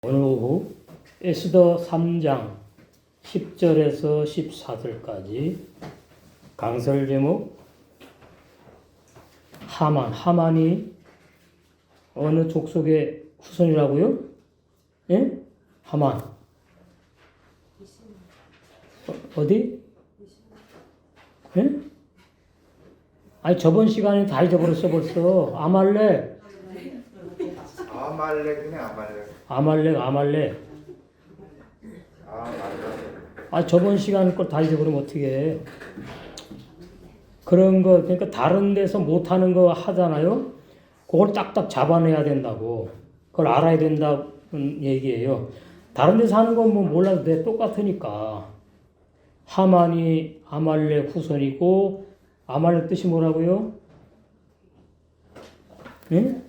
오늘 오후 에스더 3장 10절에서 14절까지 강설 제목 하만이 어느 족속의 후손이라고요? 예? 하만 어디? 예? 아니 저번 시간에 다 잊어버렸어 벌써. 아말렉. 아 저번 시간 걸 다 잊어버리면 어떻게 해. 그런 거 그러니까 다른 데서 못하는 거 하잖아요. 그걸 딱딱 잡아내야 된다고. 그걸 알아야 된다는 얘기예요. 다른 데서 하는 건 뭐 몰라도 돼. 똑같으니까. 하만이 아말렉 후손이고 아말렉 뜻이 뭐라고요? 응?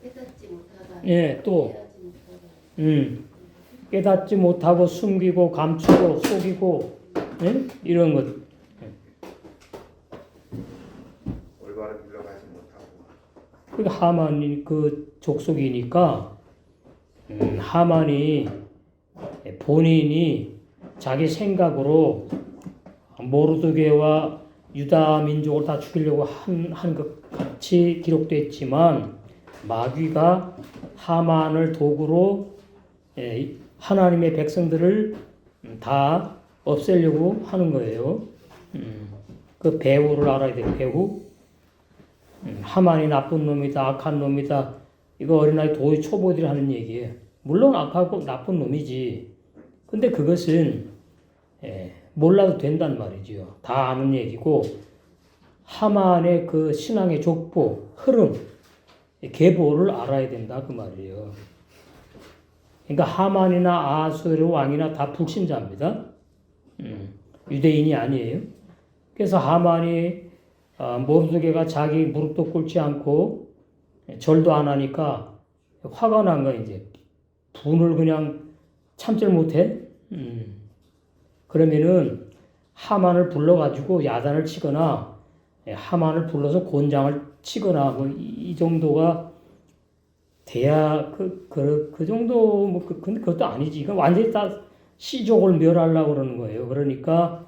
예, 또 깨닫지 못하고 숨기고 감추고 속이고 이런 것. 올바른 길로 가지 못하고. 그 하만이 그 족속이니까 하만이 본인이 자기 생각으로 모르드게와 유다 민족을 다 죽이려고 한 것 같이 기록되어 있지만 마귀가 하만을 도구로 하나님의 백성들을 다 없애려고 하는 거예요. 그 배후를 알아야 돼요. 배후. 하만이 나쁜 놈이다, 악한 놈이다. 이거 어린아이 도의 초보들이 하는 얘기예요. 물론 악하고 나쁜 놈이지. 근데 그것은 몰라도 된단 말이지요. 다 아는 얘기고 하만의 그 신앙의 족보, 흐름, 계보를 알아야 된다 그 말이에요. 그러니까 하만이나 아수르 왕이나 다 불신자입니다. 유대인이 아니에요. 그래서 하만이 모르드게가 자기 무릎도 꿇지 않고 절도 안 하니까 화가 난 거야 이제. 분을 그냥 참질 못해. 그러면은 하만을 불러가지고 야단을 치거나 하만을 불러서 곤장을 치거나 뭐 이 정도가 돼야 그 정도 뭐 근데 그것도 아니지. 이건 완전히 다 시족을 멸하려고 그러는 거예요. 그러니까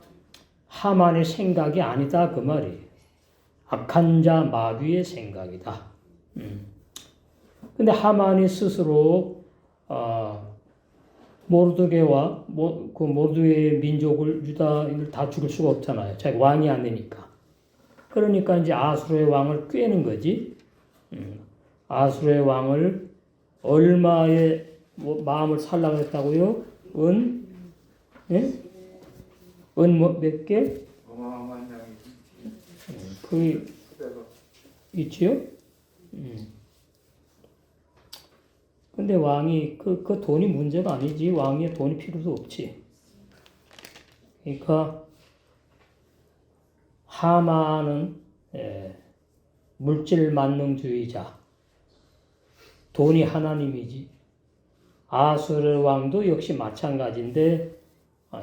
하만의 생각이 아니다 그 말이에요. 악한 자 마귀의 생각이다. 근데 하만이 스스로 모르드게와 그 모르드게의 민족을 유다인을 다 죽일 수가 없잖아요. 자기 왕이 안 되니까. 그러니까 이제 아수르의 왕을 꾀는 거지. 아수르의 왕을 얼마의 마음을 살라고 했다고요? 예? 몇 개? 어마어마한 양이. 그 있지요? 근데 왕이 그 돈이 문제가 아니지. 왕의 돈이 필요도 없지. 그러니까 하만은 물질 만능주의자. 돈이 하나님이지. 아수르 왕도 역시 마찬가지인데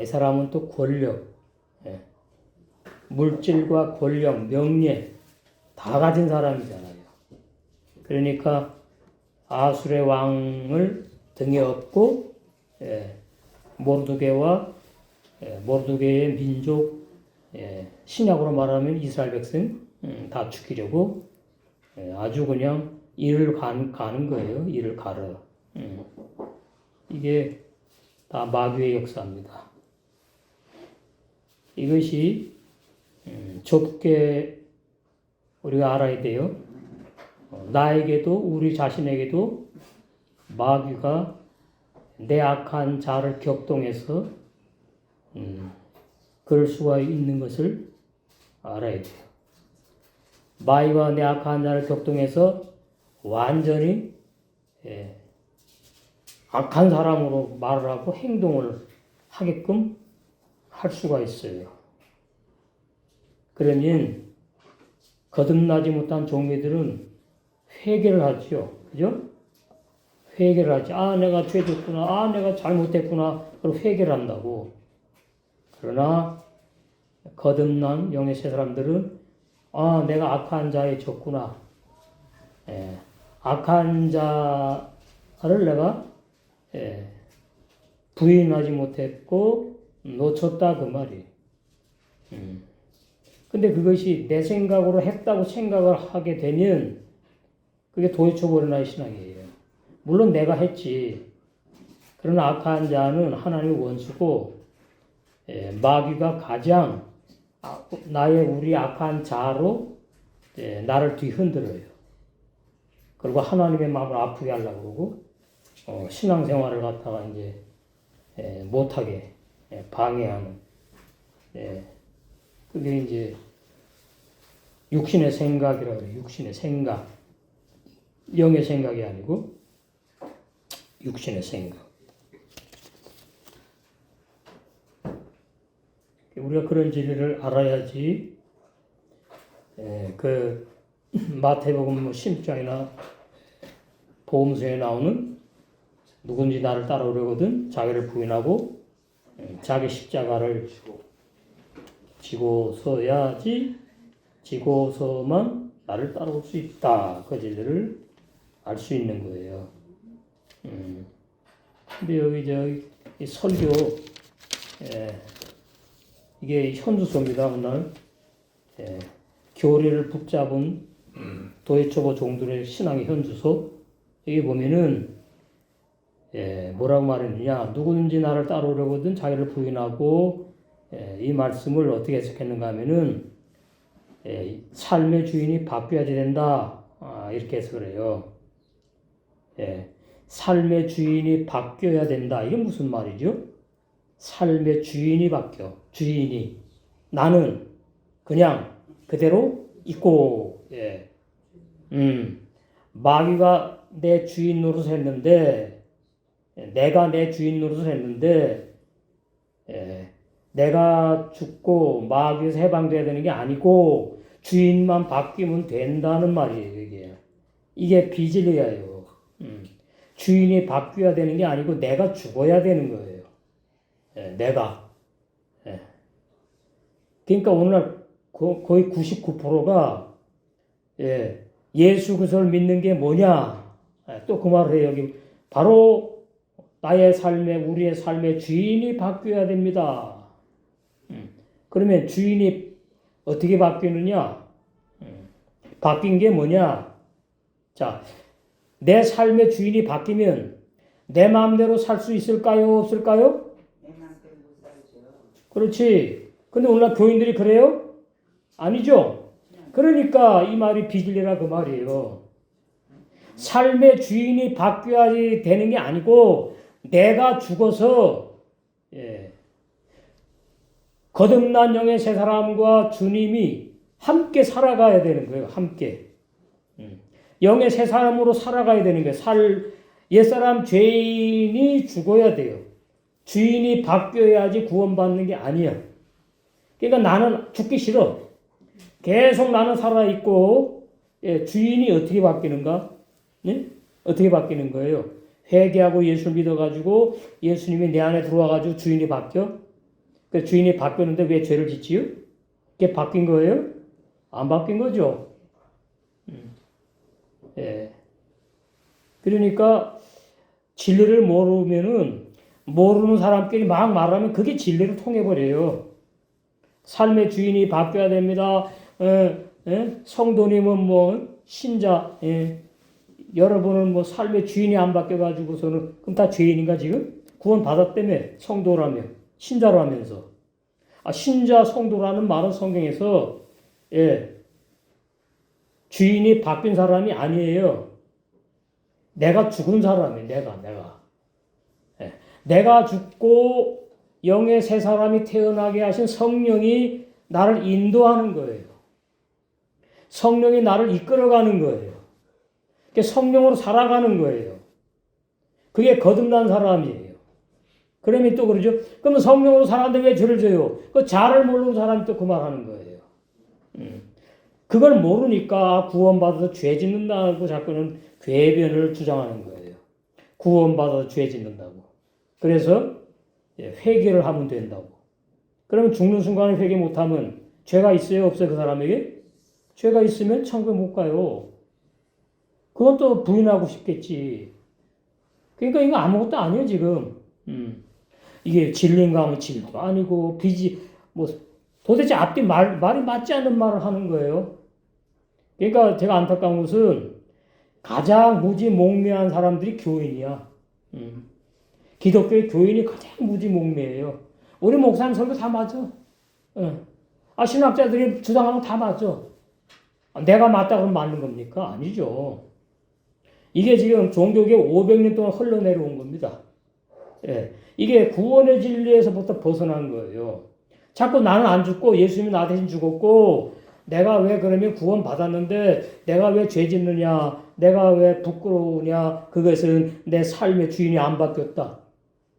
이 사람은 또 권력, 물질과 권력, 명예 다 가진 사람이잖아요. 그러니까 아수르의 왕을 등에 업고 모르드게의 민족, 신약으로 말하면 이스라엘 백성 다 죽이려고 아주 그냥 일을 가는 거예요. 일을 가려. 이게 다 마귀의 역사입니다. 이것이 좁게 우리가 알아야 돼요. 나에게도 우리 자신에게도 마귀가 내 악한 자를 격동해서 그럴 수가 있는 것을 알아야 돼요. 마귀가 내 악한 자를 격동해서 완전히 악한 사람으로 말을 하고 행동을 하게끔 할 수가 있어요. 그러면 거듭나지 못한 종교들은 회개를 하죠. 그죠? 회개를 하지. 내가 죄졌구나. 내가 잘못했구나. 그럼 회개를 한다고. 그러나 거듭난 영의 새 사람들은 내가 악한 자에 졌구나. 악한 자를 내가 부인하지 못했고 놓쳤다 그 말이. 근데 그것이 내 생각으로 했다고 생각을 하게 되면 그게 도이쳐버리나의 신앙이에요. 물론 내가 했지. 그러나 악한 자는 하나님의 원수고 마귀가 가장 우리 악한 자로 나를 뒤흔들어요. 그리고 하나님의 마음을 아프게 하려고 그러고 신앙생활을 갖다가 이제 못하게 방해하는 그게 이제 육신의 생각이라고 그래요. 육신의 생각. 영의 생각이 아니고 육신의 생각. 우리가 그런 진리를 알아야지 그 마태복음 10장이나 보험서에 나오는 누군지 나를 따라오려거든 자기를 부인하고 자기 십자가를 지고서야지 지고서만 나를 따라올 수 있다. 그 진리를 알 수 있는 거예요. 근데 여기 이 설교 이게 현주소입니다. 오늘 교리를 붙잡은 도이초보 종들의 신앙의 현주소. 여기 보면은 뭐라고 말했느냐? 누구든지 나를 따르려거든 자기를 부인하고 이 말씀을 어떻게 해석했는가 하면은 삶의 주인이 바뀌어야 된다. 이렇게 해석을 해요. 삶의 주인이 바뀌어야 된다. 이게 무슨 말이죠? 삶의 주인이 바뀌어. 주인이. 나는 그냥 그대로 있고, 마귀가 내 주인 노릇을 했는데, 내가 내 주인 노릇을 했는데, 내가 죽고 마귀에서 해방돼야 되는 게 아니고, 주인만 바뀌면 된다는 말이에요, 이게. 이게 비진리예요. 주인이 바뀌어야 되는 게 아니고 내가 죽어야 되는 거예요. 내가. 그러니까 오늘날 거의 99%가 예수 그리스도를 믿는 게 뭐냐? 또 그 말을 해요. 여기 바로 나의 삶의 우리의 삶의 주인이 바뀌어야 됩니다. 그러면 주인이 어떻게 바뀌느냐? 바뀐 게 뭐냐? 자, 내 삶의 주인이 바뀌면 내 마음대로 살 수 있을까요? 없을까요? 내 마음대로 못 살죠. 그렇지. 근데 오늘날 교인들이 그래요? 아니죠. 그러니까 이 말이 비진리라 그 말이에요. 삶의 주인이 바뀌어야 되는 게 아니고 내가 죽어서 거듭난 영의 새 사람과 주님이 함께 살아가야 되는 거예요. 함께. 영의 새 사람으로 살아가야 되는 거예요. 옛사람 죄인이 죽어야 돼요. 주인이 바뀌어야지 구원받는 게 아니야. 그러니까 나는 죽기 싫어. 계속 나는 살아있고 주인이 어떻게 바뀌는가? 네? 어떻게 바뀌는 거예요? 회개하고 예수를 믿어가지고 예수님이 내 안에 들어와가지고 주인이 바뀌어? 그 주인이 바뀌었는데 왜 죄를 짓지요? 그게 바뀐 거예요? 안 바뀐 거죠. 그러니까 진리를 모르는 사람끼리 막 말하면 그게 진리로 통해버려요. 삶의 주인이 바뀌어야 됩니다. 성도님은 뭐 신자, 여러분은 뭐 삶의 주인이 안 바뀌어가지고서는 그럼 다 죄인인가 지금? 구원 받았다며 성도라며 신자로 하면서 신자 성도라는 말은 성경에서 주인이 바뀐 사람이 아니에요. 내가 죽은 사람이에요. 내가 죽고 영의 새 사람이 태어나게 하신 성령이 나를 인도하는 거예요. 성령이 나를 이끌어가는 거예요. 성령으로 살아가는 거예요. 그게 거듭난 사람이에요. 그러면 또 그러죠. 그러면 성령으로 살았는데 왜 죄를 져요? 그 자를 모르는 사람이 또 그 말하는 거예요. 그걸 모르니까 구원받아서 죄 짓는다고 자꾸는 궤변을 주장하는 거예요. 구원받아서 죄 짓는다고. 그래서 회개를 하면 된다고. 그러면 죽는 순간에 회개 못하면 죄가 있어요? 없어요? 그 사람에게? 죄가 있으면 천국에 못 가요. 그건 또 부인하고 싶겠지. 그러니까 이거 아무것도 아니에요 지금. 이게 진리인가 하면 진리도 아니고 비지 뭐 도대체 앞뒤 말이 맞지 않는 말을 하는 거예요. 그러니까 제가 안타까운 것은 가장 무지몽매한 사람들이 교인이야. 기독교의 교인이 가장 무지몽매해요. 우리 목사님 설교 다 맞아. 신학자들이 주장하는 거 다 맞아. 내가 맞다 그러면 맞는 겁니까? 아니죠. 이게 지금 종교계 500년 동안 흘러내려온 겁니다. 예. 이게 구원의 진리에서부터 벗어난 거예요. 자꾸 나는 안 죽고 예수님이 나 대신 죽었고 내가 왜 그러면 구원 받았는데 내가 왜 죄 짓느냐, 내가 왜 부끄러우냐, 그것은 내 삶의 주인이 안 바뀌었다.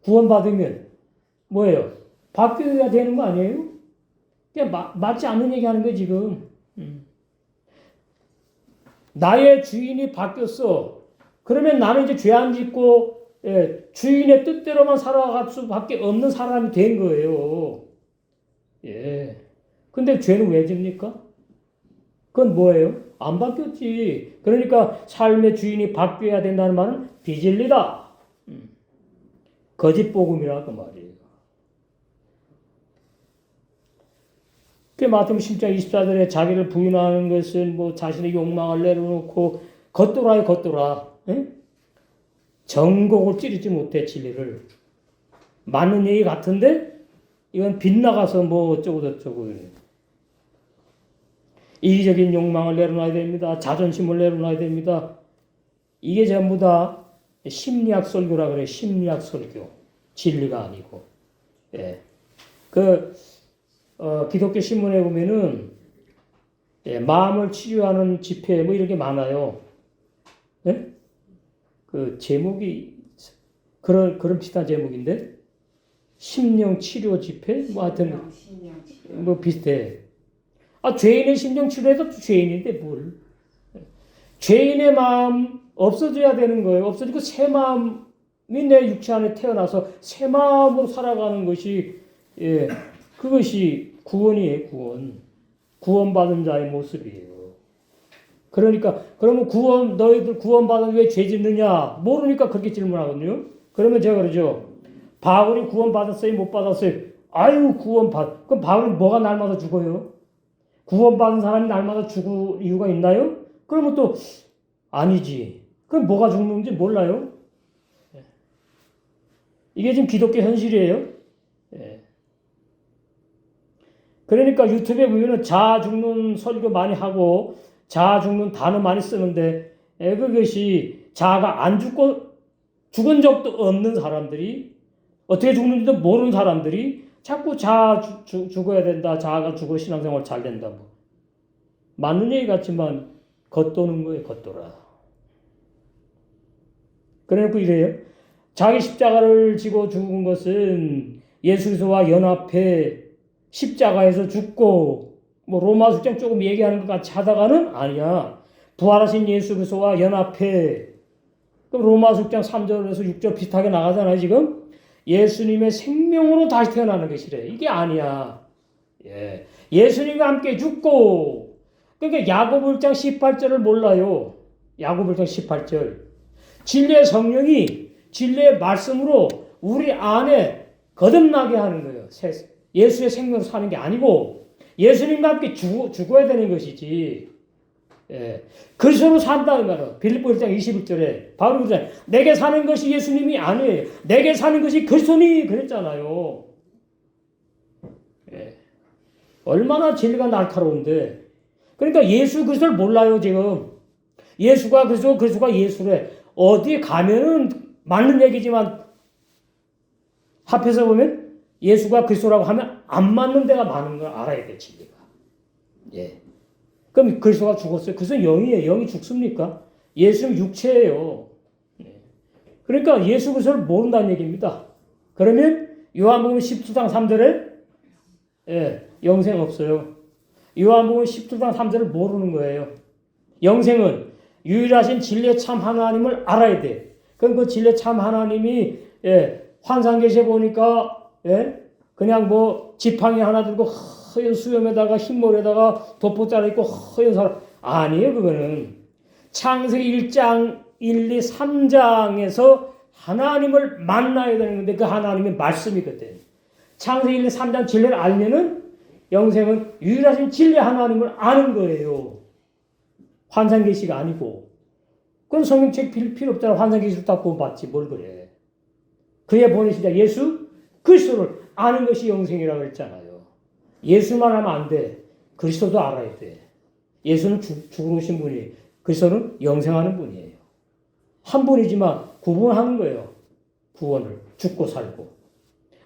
구원 받으면 뭐예요? 바뀌어야 되는 거 아니에요? 그냥 맞지 않는 얘기 하는 거예요 지금. 나의 주인이 바뀌었어. 그러면 나는 이제 죄 안 짓고 주인의 뜻대로만 살아갈 수밖에 없는 사람이 된 거예요. 예. 근데 죄는 왜 집니까? 그건 뭐예요? 안 바뀌었지. 그러니까 삶의 주인이 바뀌어야 된다는 말은 비진리다. 거짓 복음이라 그 말이에요. 그 마태복음 10장 24절에 자기를 부인하는 것은 뭐 자신의 욕망을 내려놓고 겉돌아요 겉돌아. 예? 전곡을 찌르지 못해 진리를. 맞는 얘기 같은데 이건 빗나가서 뭐 어쩌고 저쩌고. 이기적인 욕망을 내려놔야 됩니다. 자존심을 내려놔야 됩니다. 이게 전부 다 심리학 설교라 그래요. 심리학 설교. 진리가 아니고. 예. 기독교 신문에 보면은 마음을 치료하는 집회 뭐 이렇게 많아요. 예? 그 제목이 그런 비슷한 제목인데 심령 치료 집회 뭐 하여튼 뭐 비슷해. 죄인의 심령 치료해도 죄인인데 뭘? 죄인의 마음 없어져야 되는 거예요. 없어지고 새 마음이 내 육체 안에 태어나서 새 마음으로 살아가는 것이 그것이 구원이에요. 구원받은 자의 모습이에요. 그러니까 그러면 너희들 구원받은 왜 죄 짓느냐? 모르니까 그렇게 질문하거든요. 그러면 제가 그러죠. 바울이 구원받았어요? 못 받았어요? 아유 그럼 바울은 뭐가 날마다 죽어요? 구원받은 사람이 날마다 죽을 이유가 있나요? 그러면 또 아니지. 그럼 뭐가 죽는지 몰라요? 이게 지금 기독교 현실이에요. 그러니까 유튜브에 보면은 자아 죽는 설교 많이 하고 자아 죽는 단어 많이 쓰는데 그것이 자아가 안 죽고 죽은 적도 없는 사람들이 어떻게 죽는지도 모르는 사람들이 자꾸 자아 죽어야 된다. 자아가 죽어 신앙생활 잘 된다고. 맞는 얘기 같지만 겉도는 거예요. 겉돌아. 그래놓고 이래요. 자기 십자가를 지고 죽은 것은 예수 그리스도와 연합해 십자가에서 죽고 뭐 로마 숙장 조금 얘기하는 것 같이 하다가는 아니야. 부활하신 예수 그리스도와 연합해. 그럼 로마 숙장 3절에서 6절 비슷하게 나가잖아요. 지금. 예수님의 생명으로 다시 태어나는 것이래. 이게 아니야. 예수님과 함께 죽고 그러니까 야고보 1장 18절을 몰라요. 야고보 1장 18절. 진리의 성령이 진리의 말씀으로 우리 안에 거듭나게 하는 거예요. 예수의 생명으로 사는 게 아니고 예수님과 함께 죽어야 되는 것이지. 그리스도로 산다는 말은 빌립보 1장 21절에 바로 그러잖아요. 내게 사는 것이 예수님이 아니에요. 내게 사는 것이 그리스도니 그랬잖아요. 얼마나 진리가 날카로운데. 그러니까 예수 그리스도를 몰라요 지금. 예수가 그리스도, 그리스도가 예수래. 어디 가면은 맞는 얘기지만 합해서 보면 예수가 그리스도라고 하면 안 맞는 데가 많은 걸 알아야 돼 진리가. 그럼 그리스도가 죽었어요. 그리스도는 영이에요. 영이 죽습니까? 예수는 육체예요. 그러니까 예수 그리스도를 모른다는 얘기입니다. 그러면 요한복음 17장 3절에 영생 없어요. 요한복음 17장 3절을 모르는 거예요. 영생은 유일하신 진리의 참 하나님을 알아야 돼. 그럼 그 진리의 참 하나님이 환상계시에 보니까 그냥 뭐 지팡이 하나 들고 허연 수염에다가 흰머리에다가 덮고 짜려있고 허연 사람 아니에요. 그거는 창세기 1장 1, 2, 3장에서 하나님을 만나야 되는 건데 그 하나님의 말씀이거든. 창세기 1장 3장 진리를 알면은 영생은 유일하신 진리 하나님을 아는 거예요. 환상계시가 아니고. 그건 성경책 필요 없잖아. 환상계시를 딱 보면 봤지. 뭘 그래. 그의 보내시자 예수 그리스도를 아는 것이 영생이라고 했잖아요. 예수만 하면 안 돼. 그리스도도 알아야 돼. 예수는 죽으러 오신 분이에요. 그리스도는 영생하는 분이에요. 한 분이지만 구분하는 거예요. 구원을. 죽고 살고.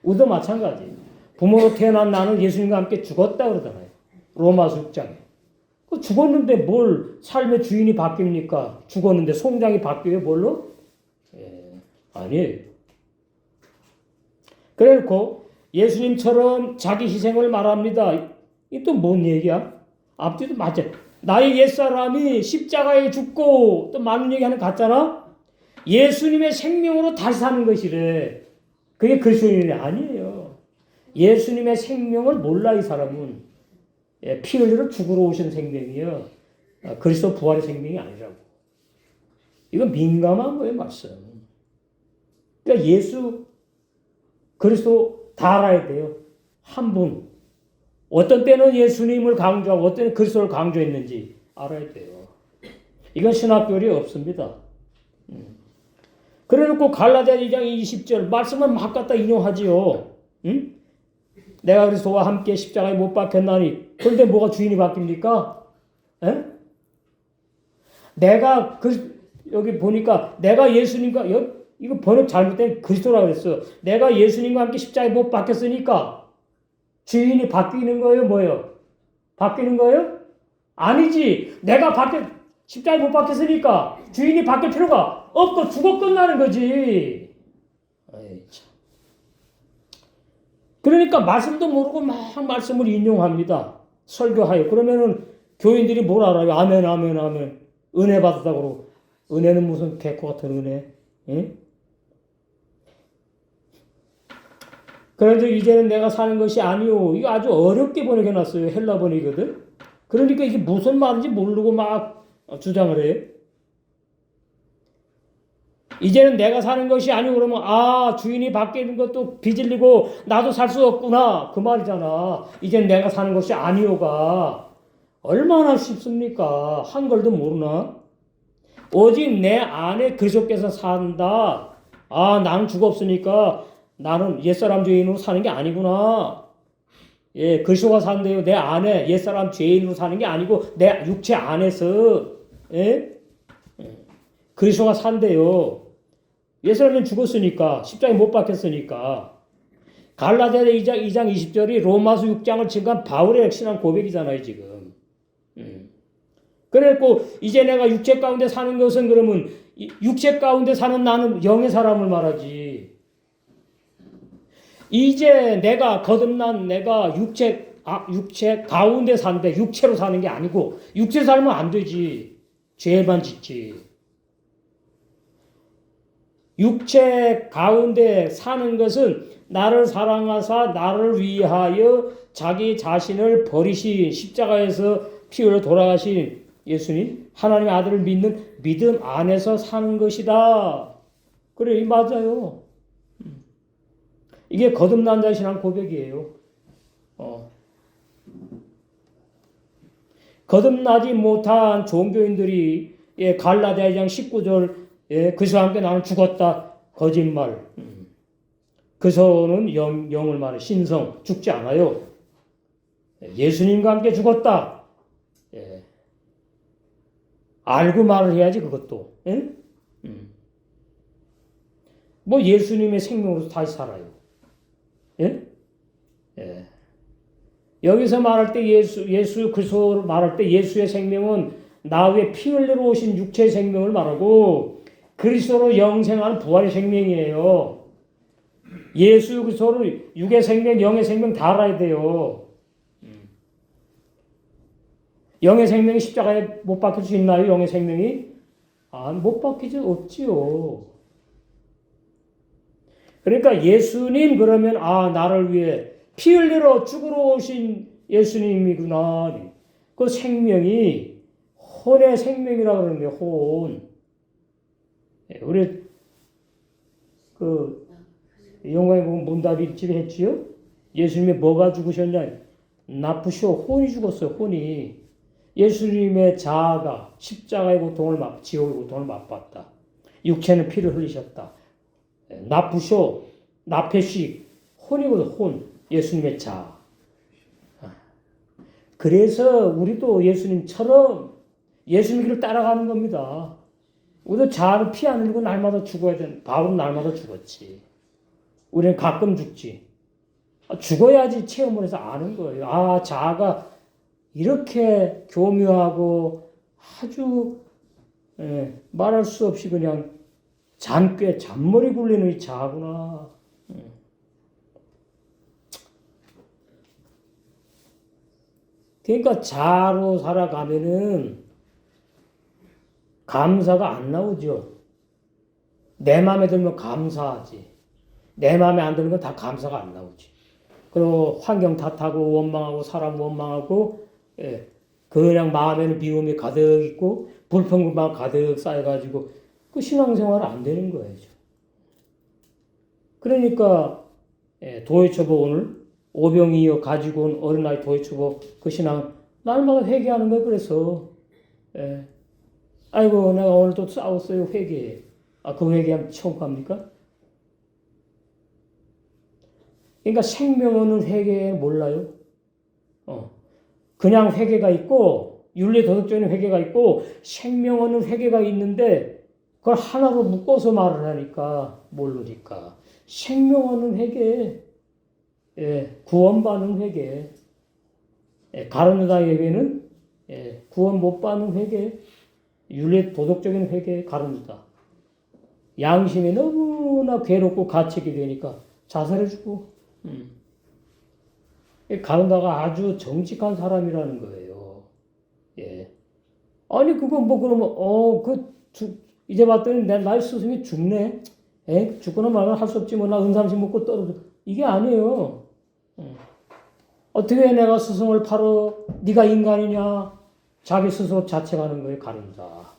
우리도 마찬가지. 부모로 태어난 나는 예수님과 함께 죽었다 그러잖아요. 로마서 6장에. 죽었는데 뭘 삶의 주인이 바뀝니까? 죽었는데 송장이 바뀌어요? 뭘로? 아니에요. 그래놓고 예수님처럼 자기 희생을 말합니다. 이 또 뭔 얘기야? 앞뒤도 맞아. 나의 옛사람이 십자가에 죽고 또 많은 얘기하는 거 같잖아? 예수님의 생명으로 다시 사는 것이래. 그게 그리스도인이 아니에요. 예수님의 생명을 몰라 이 사람은. 피 흘리러 죽으러 오신 생명이요. 그리스도 부활의 생명이 아니라고. 이건 민감한 거예요, 말씀. 그러니까 예수, 그리스도 다 알아야 돼요. 한 분. 어떤 때는 예수님을 강조하고 어떤 때는 그리스도를 강조했는지 알아야 돼요. 이건 신학교리 없습니다. 그래놓고 갈라디아 2장 20절 말씀을 막 갖다 인용하지요. 응? 내가 그리스도와 함께 십자가에 못 박혔나니 그런데 뭐가 주인이 바뀝니까? 에? 내가 여기 보니까 내가 예수님과 이거 번역 잘못된 그리스도라고 그랬어. 내가 예수님과 함께 십자가에 못 박혔으니까 주인이 바뀌는 거예요? 뭐예요? 바뀌는 거예요? 아니지. 내가 십자가에 못 박혔으니까 주인이 바뀔 필요가 없고 죽어 끝나는 거지. 아이, 참. 그러니까 말씀도 모르고 막 말씀을 인용합니다. 설교하여. 그러면은 교인들이 뭘 알아요? 아멘, 아멘, 아멘. 은혜 받았다고 그러고. 은혜는 무슨 개코 같은 은혜? 예? 그래도 이제는 내가 사는 것이 아니오. 이거 아주 어렵게 번역해놨어요. 헬라 번역이거든. 그러니까 이게 무슨 말인지 모르고 막 주장을 해요. 이제는 내가 사는 것이 아니고 그러면 주인이 바뀌는 것도 비질리고 나도 살 수 없구나. 그 말이잖아. 이제는 내가 사는 것이 아니오가 얼마나 쉽습니까? 한글도 모르나? 오직 내 안에 그리스도께서 산다. 나는 죽었으니까 나는 옛사람 죄인으로 사는 게 아니구나. 예, 그리스도가 산대요. 내 안에 옛사람 죄인으로 사는 게 아니고 내 육체 안에서 그리스도가 산대요. 옛사람은 죽었으니까 십자가에 못 박혔으니까. 갈라디아 2장 20절이 로마서 6장을 증거한 바울의 신앙 고백이잖아요 지금. 그래갖고 이제 내가 육체 가운데 사는 것은 그러면 육체 가운데 사는 나는 영의 사람을 말하지. 이제 내가 거듭난 내가 육체 가운데 산대. 육체로 사는 게 아니고 육체로 살면 안 되지. 죄만 짓지. 육체 가운데 사는 것은 나를 사랑하사 나를 위하여 자기 자신을 버리신 십자가에서 피 흘려 돌아가신 예수님 하나님의 아들을 믿는 믿음 안에서 사는 것이다. 그래, 맞아요. 이게 거듭난 자의 신앙 고백이에요. 거듭나지 못한 종교인들이 갈라디아 2장 19절 그리스도와 함께 나는 죽었다. 거짓말. 그리스도는 영을 말해. 신성. 죽지 않아요. 예수님과 함께 죽었다. 알고 말을 해야지 그것도. 뭐 예수님의 생명으로 다시 살아요. 여기서 말할 때 예수 그리스도를 말할 때 예수의 생명은 나 위에 피 흘리러 오신 육체의 생명을 말하고 그리스도로 영생하는 부활의 생명이에요. 예수 그리스도를 육의 생명, 영의 생명 다 알아야 돼요. 영의 생명이 십자가에 못 박힐 수 있나요? 영의 생명이? 못 박히지 없지요. 그러니까 예수님 그러면 나를 위해 피 흘리러 죽으러 오신 예수님이구나. 그 생명이 혼의 생명이라고 그러는데 혼. 우리 그 영광의 복음 문답 일집에 했지요. 예수님이 뭐가 죽으셨냐? 나쁘쇼 혼이 죽었어요. 혼이. 예수님의 자아가 십자가의 고통을 지옥의 고통을 맛봤다. 육체는 피를 흘리셨다. 나쁘쇼 나페시 혼이거든. 혼. 예수님의 자아. 그래서 우리도 예수님처럼 예수님 길을 따라가는 겁니다. 우리도 자아를 피 안 흘리고 날마다 죽어야 되는. 바울은 날마다 죽었지. 우리는 가끔 죽지. 죽어야지 체험을 해서 아는 거예요. 아, 자아가 이렇게 교묘하고 아주 말할 수 없이 그냥 잔머리 굴리는 이 자아구나. 그러니까 자아로 살아가면은 감사가 안 나오죠. 내 마음에 들면 감사하지. 내 마음에 안 드는 건 다 감사가 안 나오지. 그리고 환경 탓하고 원망하고 사람 원망하고 그냥 마음에는 미움이 가득 있고 불평만 가득 쌓여가지고 그 신앙생활은 안 되는 거예요. 그러니까 도이처보 오늘 오병이어 가지고 온 어린아이 도이처보 그 신앙 날마다 회개하는 거예요. 그래서 아이고 내가 오늘 또 싸웠어요. 회개해. 그 회개하면 천국 갑니까? 그러니까 생명 없는 회개 몰라요. 그냥 회개가 있고 윤리 도덕적인 회개가 있고 생명 없는 회개가 있는데 그걸 하나로 묶어서 말을 하니까 모르니까 생명 없는 회개, 구원받는 회개, 가룟유다 예배는 구원 못 받는 회개, 윤리 도덕적인 회개 가룟유다. 양심이 너무나 괴롭고 갇히게 되니까 자살해주고. 가룟유다가 아주 정직한 사람이라는 거예요. 아니 그거 뭐 그러면 이제 봤더니 나의 스승이 죽네. 죽거나 말거나 할 수 없지 뭐 나 은삼십 먹고 떨어져. 이게 아니에요. 어떻게 내가 스승을 팔어? 네가 인간이냐? 자기 스스로 자책하는 거예요. 가룟유다.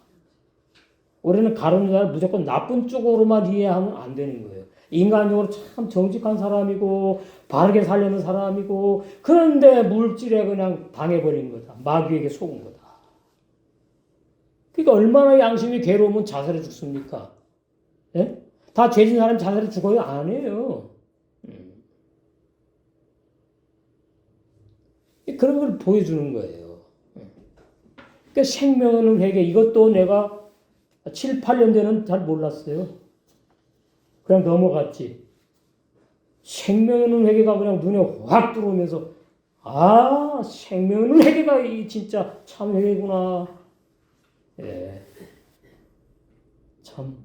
우리는 가룟유다를 무조건 나쁜 쪽으로만 이해하면 안 되는 거예요. 인간적으로 참 정직한 사람이고 바르게 살려는 사람이고 그런데 물질에 그냥 당해버린 거다. 마귀에게 속은 거다. 그러니까 얼마나 양심이 괴로우면 자살해 죽습니까? 다 죄진 사람 자살해 죽어요? 안 해요. 그런 걸 보여주는 거예요. 그러니까 생명은 회개 이것도 내가 7, 8년 전에는 잘 몰랐어요. 그냥 넘어갔지. 생명은 회개가 그냥 눈에 확 들어오면서 생명은 회개가 진짜 참 회개구나. 참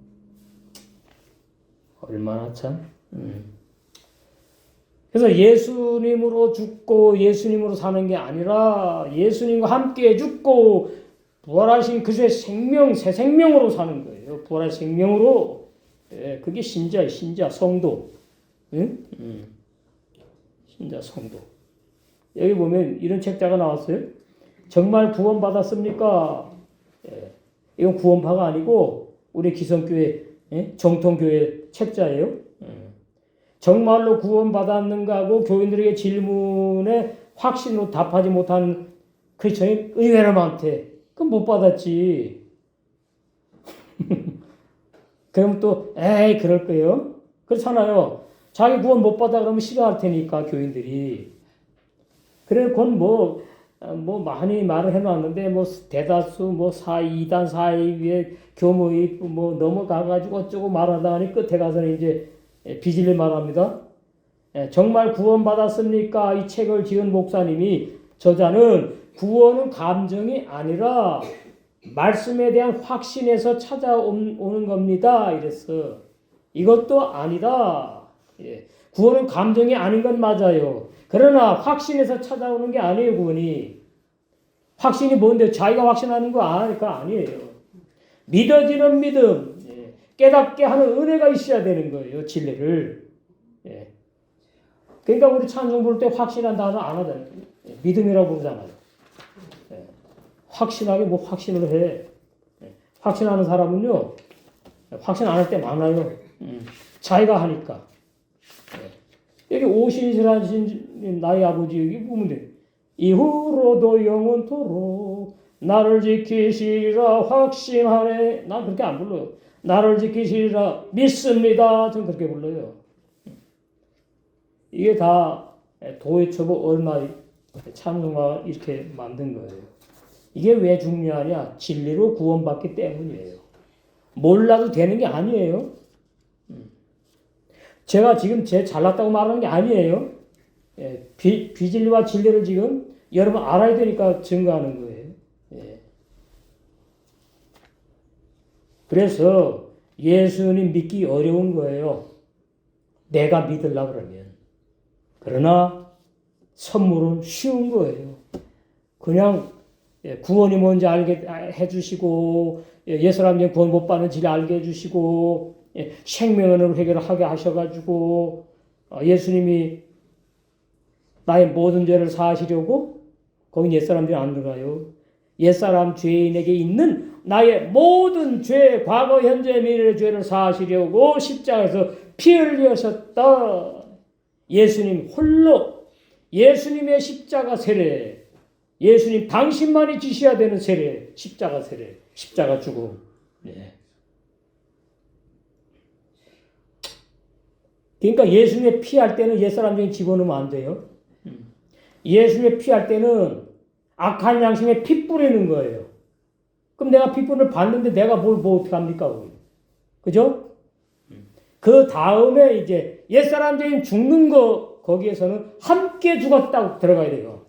얼마나 참. 그래서 예수님으로 죽고 예수님으로 사는 게 아니라 예수님과 함께 죽고 부활하신 그의 생명, 새 생명으로 사는 거예요. 부활의 생명으로. 그게 신자예요. 신자, 성도. 응? 신자, 성도. 여기 보면 이런 책자가 나왔어요. 정말 구원받았습니까? 이건 구원파가 아니고 우리 기성교회, 정통교회 책자예요. 정말로 구원받았는가 하고 교인들에게 질문에 확신으로 답하지 못한 크리스천이 의외로 많대. 그럼 못 받았지. 그럼 또 그럴 거예요. 그렇잖아요. 자기 구원 못 받아 그러면 싫어할 테니까 교인들이. 그래 그건 뭐 많이 말을 해놨는데 대다수 2단 4위에 교무입 넘어가가지고 어쩌고 말하다 하니 끝에 가서는 이제 비질리 말합니다. 정말 구원받았습니까? 이 책을 지은 목사님이 저자는 구원은 감정이 아니라 말씀에 대한 확신에서 찾아오는 겁니다. 이랬어. 이것도 아니다. 구원은 감정이 아닌 건 맞아요. 그러나 확신에서 찾아오는 게 아니에요. 구원이. 확신이 뭔데? 자기가 확신하는 거 아니에요. 믿어지는 믿음. 깨닫게 하는 은혜가 있어야 되는 거예요. 진리를. 그러니까 우리 찬송 부를 때 확신한 단어 안 하잖아요. 믿음이라고 부르잖아요. 확신하게 확신을 해. 확신하는 사람은요, 확신 안 할 때 많아요. 자기가 하니까. 여기 오신이라신 나의 아버지 여기 보면 돼. 이후로도 영원토록 나를 지키시리라 확신하네. 난 그렇게 안 불러요. 나를 지키시리라 믿습니다. 전 그렇게 불러요. 이게 다 도의처보 얼마이 찬송가 이렇게 만든 거예요. 이게 왜 중요하냐? 진리로 구원받기 때문이에요. 몰라도 되는 게 아니에요. 제가 지금 제 잘났다고 말하는 게 아니에요. 비진리와 진리를 지금 여러분 알아야 되니까 증거하는 거예요. 그래서 예수님 믿기 어려운 거예요. 내가 믿으려고 그러면. 그러나 선물은 쉬운 거예요. 그냥 구원이 뭔지 알게 해주시고 옛사람들이 구원 못 받는 질 알게 해주시고 생명을 해결하게 하셔가지고 예수님이 나의 모든 죄를 사하시려고 거기 옛사람들이 안 들어가요. 옛사람 죄인에게 있는 나의 모든 죄, 과거, 현재, 미래의 죄를 사하시려고 십자가에서 피 흘리셨다. 예수님 홀로 예수님의 십자가 세례, 예수님 당신만이 지셔야 되는 세례, 십자가 세례, 십자가 죽음. 그러니까 예수님의 피할 때는 옛사람 중에 집어넣으면 안 돼요. 예수님의 피할 때는 악한 양심에 피 뿌리는 거예요. 그럼 내가 피뿌리를 받는데 내가 뭐 어떻게 합니까? 그죠? 그 다음에 이제 옛사람 죄인 죽는 거 거기에서는 함께 죽었다고 들어가야 돼요.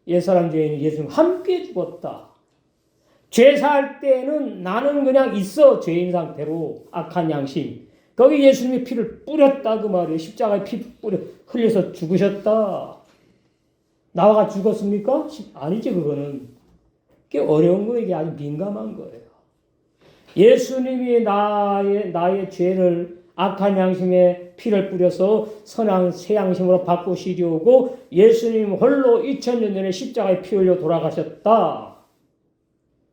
옛사람 죄인 예수님 함께 죽었다. 죄 살 때는 나는 그냥 있어 죄인 상태로 악한 양심. 거기 예수님이 피를 뿌렸다 그 말이에요. 십자가에 피 뿌려 흘려서 죽으셨다. 나와 같이 죽었습니까? 아니지 그거는. 그게 어려운 거예요. 이게 아주 민감한 거예요. 예수님이 나의 죄를 악한 양심에 피를 뿌려서 선한 새 양심으로 바꾸시려고 예수님 홀로 2000년 전에 십자가에 피 흘려 돌아가셨다.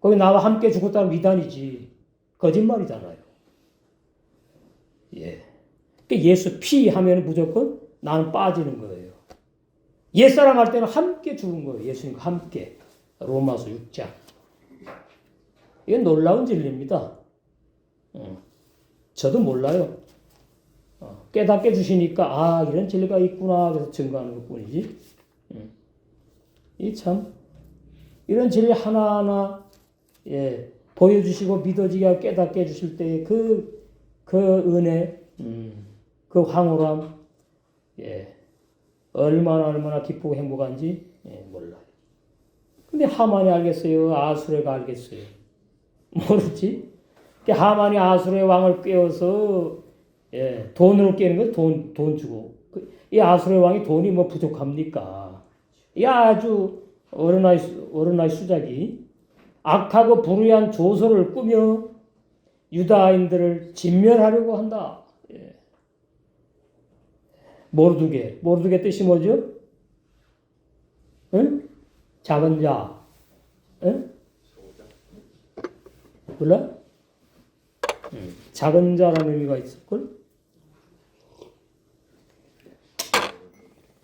거기 나와 함께 죽었다는 미단이지. 거짓말이잖아요. 예수 피 하면 무조건 나는 빠지는 거예요. 옛사람 할 때는 함께 죽은 거예요. 예수님과 함께. 로마서 6장. 이게 놀라운 진리입니다. 저도 몰라요. 깨닫게 주시니까 이런 진리가 있구나 그래서 증거하는 것뿐이지. 이 참 이런 진리 하나하나 보여주시고 믿어지게 하고 깨닫게 해주실 때의 그 은혜, 그 황홀함, 얼마나 기쁘고 행복한지 몰라요. 근데 하만이 알겠어요? 아수레가 알겠어요? 모르지? 하만이 아수레 왕을 깨워서 돈으로 깨는 거 돈 주고. 이 아수레 왕이 돈이 뭐 부족합니까? 이 아주 어른아이 수작이 악하고 불의한 조소를 꾸며 유다인들을 진멸하려고 한다. 모르두게 뜻이 뭐죠? 응? 작은 자. 응? 몰라? 작은 자라는 의미가 있을걸?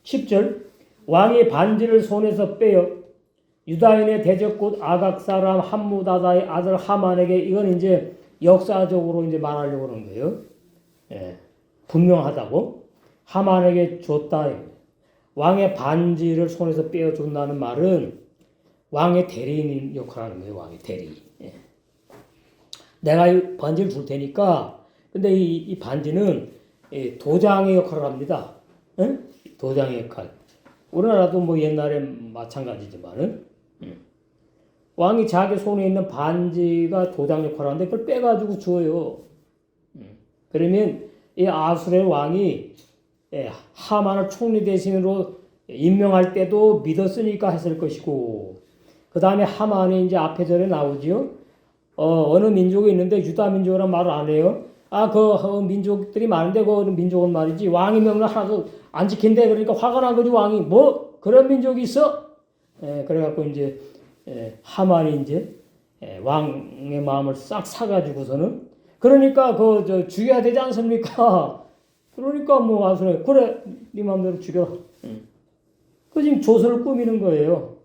10절 왕이 반지를 손에서 빼어 유다인의 대적국 아각 사람 함무다다의 아들 하만에게 이건 이제 역사적으로 이제 말하려고 그러는 거예요. 분명하다고 하만에게 줬다. 왕의 반지를 손에서 빼어 준다는 말은 왕의 대리인 역할을 하는 거예요. 왕의 대리. 내가 이 반지를 줄 테니까 근데 이 반지는 도장의 역할을 합니다. 도장의 역할. 우리나라도 뭐 옛날에 마찬가지지만은 왕이 자기 손에 있는 반지가 도장 역할을 하는데 그걸 빼가지고 줘요. 그러면 이 아수르의 왕이 하만을 총리 대신으로 임명할 때도 믿었으니까 했을 것이고 그 다음에 하만이 이제 앞에 절에 나오지요. 어느 민족이 있는데 유다 민족이란 말을 안 해요. 그 민족들이 많은데 그 민족은 말이지 왕이 명령 하나도 안 지킨대. 그러니까 화가 난 거지 왕이. 뭐 그런 민족이 있어? 그래갖고 이제 하만이 이제 왕의 마음을 싹 사가지고서는 그러니까 죽여야 되지 않습니까? 그러니까 뭐 아수라 그래 네 마음대로 죽여라. 그 지금 조서를 꾸미는 거예요.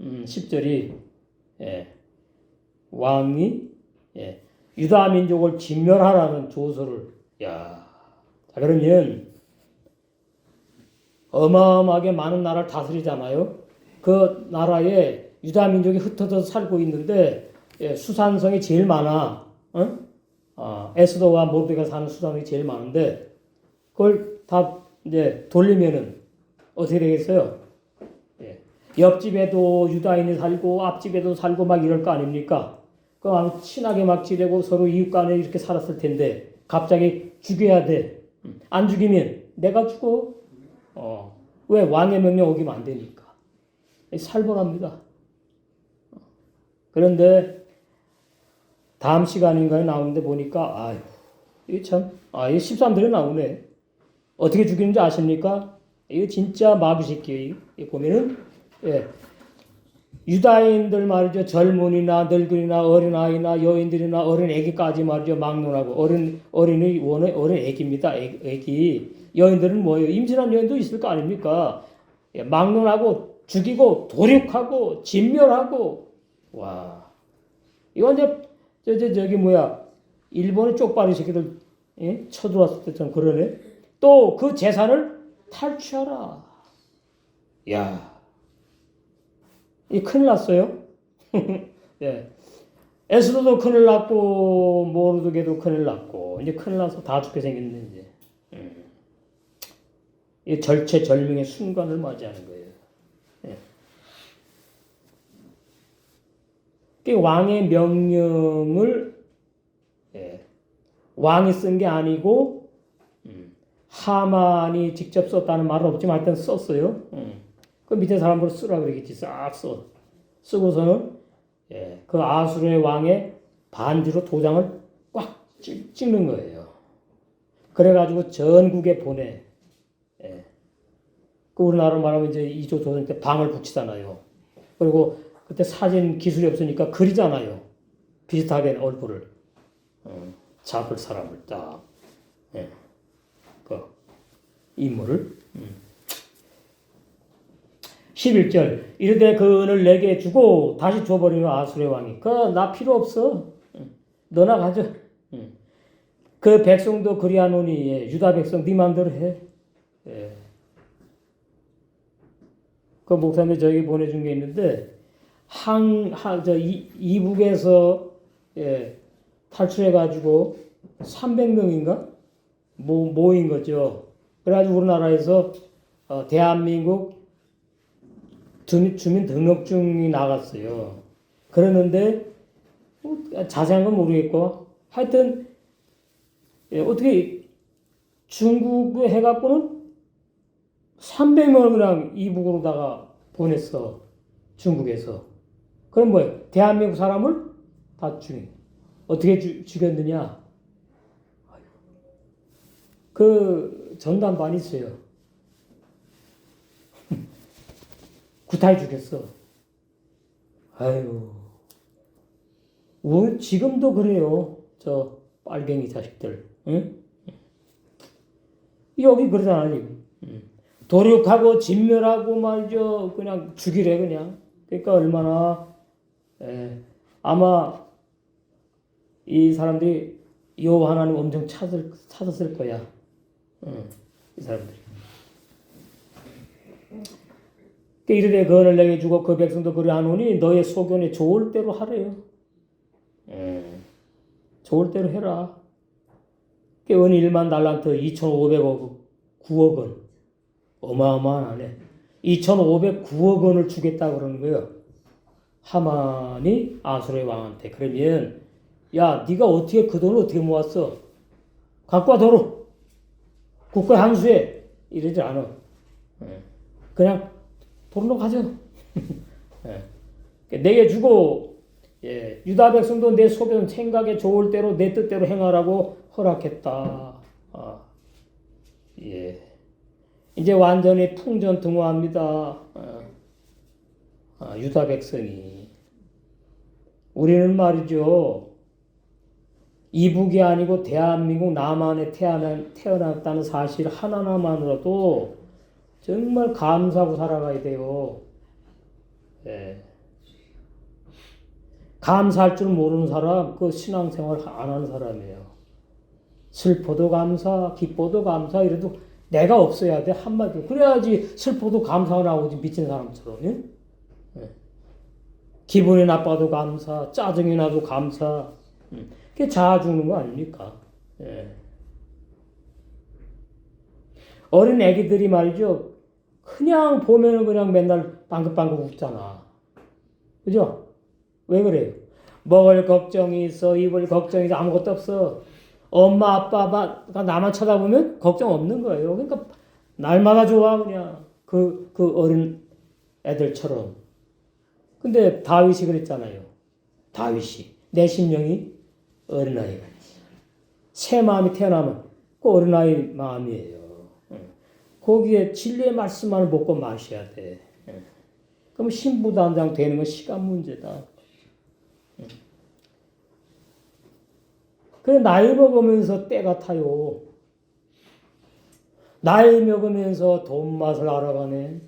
10절이 예. 왕이 예. 유다 민족을 진멸하라는 조서를 야. 자 그러면 어마어마하게 많은 나라를 다스리잖아요. 그 나라에 유다 민족이 흩어져서 살고 있는데 예, 수산성이 제일 많아. 에스더와 모르드가 사는 수산성이 제일 많은데 그걸 다 이제 돌리면은 어떻게 되겠어요? 예. 옆집에도 유다인이 살고 앞집에도 살고 막 이럴 거 아닙니까? 그 친하게 막 지내고 서로 이웃 간에 이렇게 살았을 텐데 갑자기 죽여야 돼. 안 죽이면 내가 죽어. 왜 왕의 명령 어기면 안 되니까. 살벌합니다. 그런데 다음 시간인가에 나오는데 보니까 아유 이게 참 이 13절에 나오네. 어떻게 죽이는지 아십니까? 이거 진짜 마귀 새끼예요. 보면은 예. 유다인들 말이죠. 젊은이나 늙은이나 어린아이나 여인들이나 어린 애기까지 말이죠. 막론하고 어린이 어린 애기입니다. 애기. 여인들은 뭐예요? 임신한 여인도 있을 거 아닙니까? 예, 막론하고 죽이고 도륙하고 진멸하고 와. 이건 이제 저기 뭐야? 일본의 쪽발이 새끼들 예? 쳐들어왔을 때처럼 그러네. 또 그 재산을 탈취하라. 야. 이 큰일 났어요. 예. 에스더도 큰일 났고 모르드게도 큰일 났고 이제 큰일 나서 다 죽게 생겼는데 이제 이 절체절명의 순간을 맞이하는 거예요. 예. 그 왕의 명령을 예. 왕이 쓴 게 아니고 하만이 직접 썼다는 말은 없지만 하여튼 썼어요. 그 밑에 사람으로 쓰라 그러겠지. 싹 써. 쓰고서는 예, 그 아수르의 왕의 반지로 도장을 꽉 찍는 거예요. 그래가지고 전국에 보내. 예. 그 우리나라로 말하면 이제 이조 조선 때 방을 붙이잖아요. 그리고 그때 사진 기술이 없으니까 그리잖아요. 비슷하게 얼굴을. 잡을 사람을 딱. 예. 그 인물을. 11절 이르되 그 은을 내게 주고 다시 줘버리면 아수르의 왕이 나 필요 없어. 너나 가져. 그 백성도 그리하노니 예, 유다 백성 네 마음대로 해. 예. 그 목사님이 저에게 보내준 게 있는데 이북에서 예, 탈출해가지고 300명인가 모인 거죠. 그래가지고 우리나라에서 대한민국 주민등록증이 나갔어요. 그러는데 자세한 건 모르겠고 하여튼 예, 어떻게 중국에 해갖고는 300명을 그냥 이북으로다가 보냈어. 중국에서. 그럼 뭐예요? 대한민국 사람을 다 어떻게 죽였느냐? 그 전담반이 있어요. 구타해 죽였어. 아유. 지금도 그래요. 저 빨갱이 자식들. 응? 여기 그러잖아요. 도륙하고 진멸하고 말이죠. 그냥 죽이래 그냥. 그러니까 얼마나 아마 이 사람들이 여호와 하나님 엄청 찾았을 거야. 이 사람들이. 이르되 그 은을 내게 주고 그 백성도 그리하노니 너의 소견에 좋을 대로 하래요. 좋을 대로 해라. 은 1만 달란트 2,500억 9억 원. 어마어마하네. 2,509억 원을 주겠다 그러는 거예요. 하만이 아수르의 왕한테. 그러면 야 네가 어떻게 그 돈을 어떻게 모았어? 갖고 와 도로. 국가 항수해. 이러지 않아. 그냥 돈으로 가져. 내게 주고 예, 유다 백성도 내 소견 생각에 좋을 대로 내 뜻대로 행하라고 허락했다. 예. 이제 완전히 풍전등화합니다. 유다 백성이. 우리는 말이죠. 이북이 아니고 대한민국 남한에 태어났다는 사실 하나만으로도 정말 감사하고 살아가야 돼요. 예. 감사할 줄 모르는 사람, 그 신앙생활 안 하는 사람이에요. 슬퍼도 감사, 기뻐도 감사, 이래도 내가 없어야 돼, 한마디로. 그래야지 슬퍼도 감사가 나오지, 미친 사람처럼. 예? 예. 기분이 나빠도 감사, 짜증이 나도 감사. 그게 자아 죽는 거 아닙니까? 예. 어린 애기들이 말이죠. 그냥 보면은 그냥 맨날 방긋방긋 웃잖아. 그죠? 왜 그래요? 먹을 걱정이 있어, 입을 걱정이 있어, 아무것도 없어. 엄마, 아빠가 나만 쳐다보면 걱정 없는 거예요. 그러니까 날마다 좋아, 그냥. 그 어린 애들처럼. 근데 다윗이 그랬잖아요. 다윗이. 내 심령이 어린아이가 새 마음이 태어나면 그 어린아이 마음이에요. 거기에 진리의 말씀만을 먹고 마셔야 돼. 그럼 신부단장 되는 건 시간 문제다. 그래, 나이 먹으면서 때가 타요. 나이 먹으면서 돈 맛을 알아가네.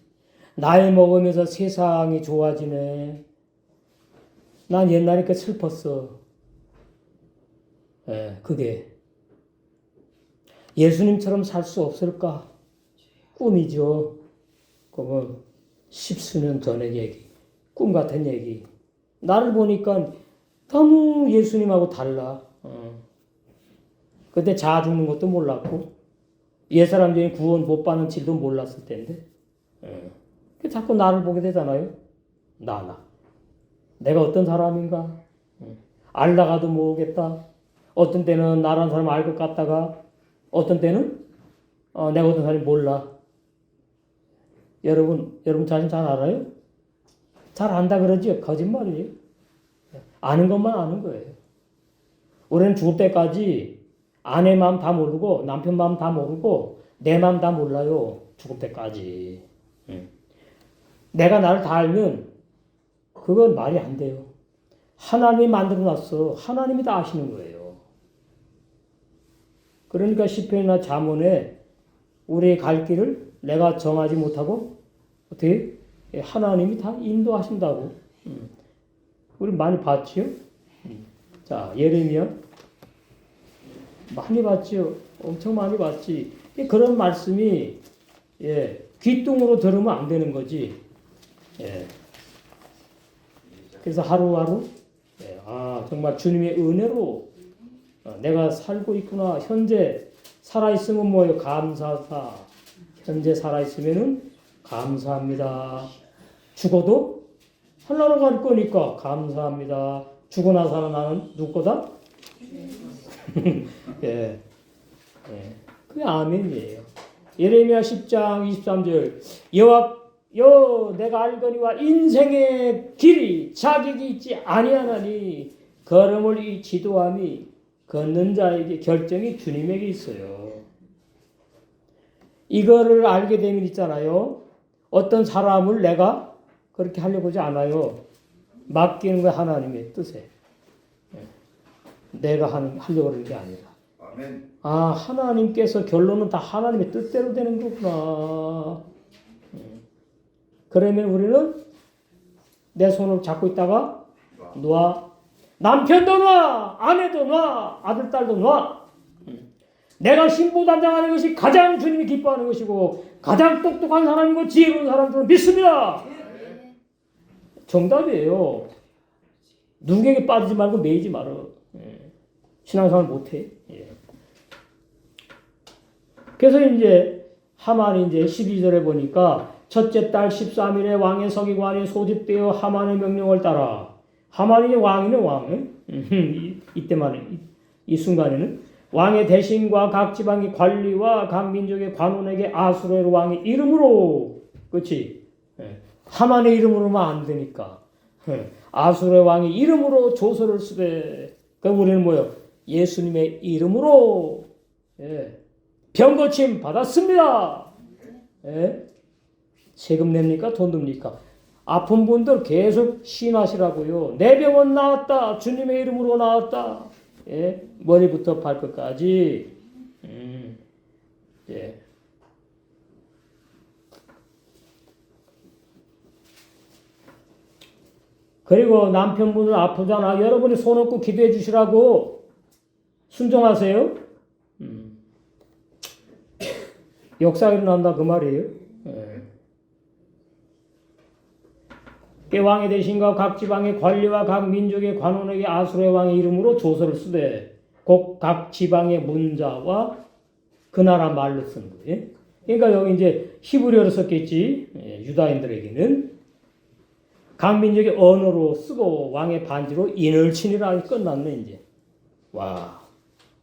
나이 먹으면서 세상이 좋아지네. 난 옛날에 그 슬펐어. 예, 그게. 예수님처럼 살 수 없을까? 꿈이죠. 그거 10수년 전의 얘기. 꿈 같은 얘기. 나를 보니까 너무 예수님하고 달라. 그때 자아 죽는 것도 몰랐고, 옛사람들이 구원 못 받는 줄도 몰랐을 텐데. 자꾸 나를 보게 되잖아요. 내가 어떤 사람인가? 알다가도 모르겠다. 어떤 때는 나라는 사람 알 것 같다가, 어떤 때는 내가 어떤 사람이 몰라. 여러분 자신 잘 알아요? 잘 안다 그러죠? 거짓말이에요. 아는 것만 아는 거예요. 우리는 죽을 때까지 아내 마음 다 모르고 남편 마음 다 모르고 내 마음 다 몰라요. 죽을 때까지. 내가 나를 다 알면 그건 말이 안 돼요. 하나님이 만들어놨어. 하나님이 다 아시는 거예요. 그러니까 시편이나 잠언에 우리의 갈 길을 내가 정하지 못하고 어떻게 하나님이 다 인도하신다고. 우리 많이 봤지요? 자, 예레미야 많이 봤지요. 엄청 많이 봤지. 그런 말씀이 귀뚱으로 들으면 안 되는 거지. 그래서 하루하루 정말 주님의 은혜로 내가 살고 있구나. 현재 살아있으면 뭐예요? 감사하다. 현재 살아있으면은 감사합니다. 죽어도 하늘나라 갈 거니까 감사합니다. 죽고 나서 나는 누구 거다? 그게 아멘이에요. 예레미야 10장 23절 여호와 내가 알거니와 인생의 길이 자격이 있지 아니하나니 걸음을 이 지도함이 걷는 자에게 결정이 주님에게 있어요. 이거를 알게 되면 있잖아요. 어떤 사람을 내가 그렇게 하려고 하지 않아요. 맡기는 거 하나님의 뜻에. 내가 하려고 하는 게 아니라. 아멘. 하나님께서 결론은 다 하나님의 뜻대로 되는 거구나. 그러면 우리는 내 손을 잡고 있다가 놔. 남편도 놔. 아내도 놔. 아들, 딸도 놔. 내가 신부단장하는 것이 가장 주님이 기뻐하는 것이고 가장 똑똑한 사람이고 지혜로운 사람들은 믿습니다. 정답이에요. 누구에게 빠지지 말고 매이지 말어. 신앙생활 못해. 그래서 이제 하만이 이제 12절에 보니까 첫째 달 13일에 왕의 서기관이 소집되어 하만의 명령을 따라. 하만이 왕이네 왕. 이때만 이 순간에는 왕의 대신과 각 지방의 관리와 각 민족의 관원에게 아수르 왕의 이름으로, 그렇지? 하만의 이름으로만 안 되니까 아수르 왕의 이름으로 조서를 쓰되. 그럼 우리는 뭐요? 예수님의 이름으로 병고침 받았습니다. 세금 냅니까? 돈 듭니까? 아픈 분들 계속 시인하시라고요. 내 병은 나았다. 주님의 이름으로 나았다. 예, 머리부터 발끝까지. 예. 그리고 남편분은 아프잖아. 여러분이 손 얹고 기도해 주시라고. 순종하세요. 역사가 일어난다 그 말이에요. 예. 왕의 대신과 각 지방의 관리와 각 민족의 관원에게 아수르의 왕의 이름으로 조서를 쓰되 곧 각 지방의 문자와 그 나라 말로 쓴 거예요. 그러니까 여기 이제 히브리어로 썼겠지. 예, 유다인들에게는 각 민족의 언어로 쓰고 왕의 반지로 인을 치니라. 끝났네 이제. 와,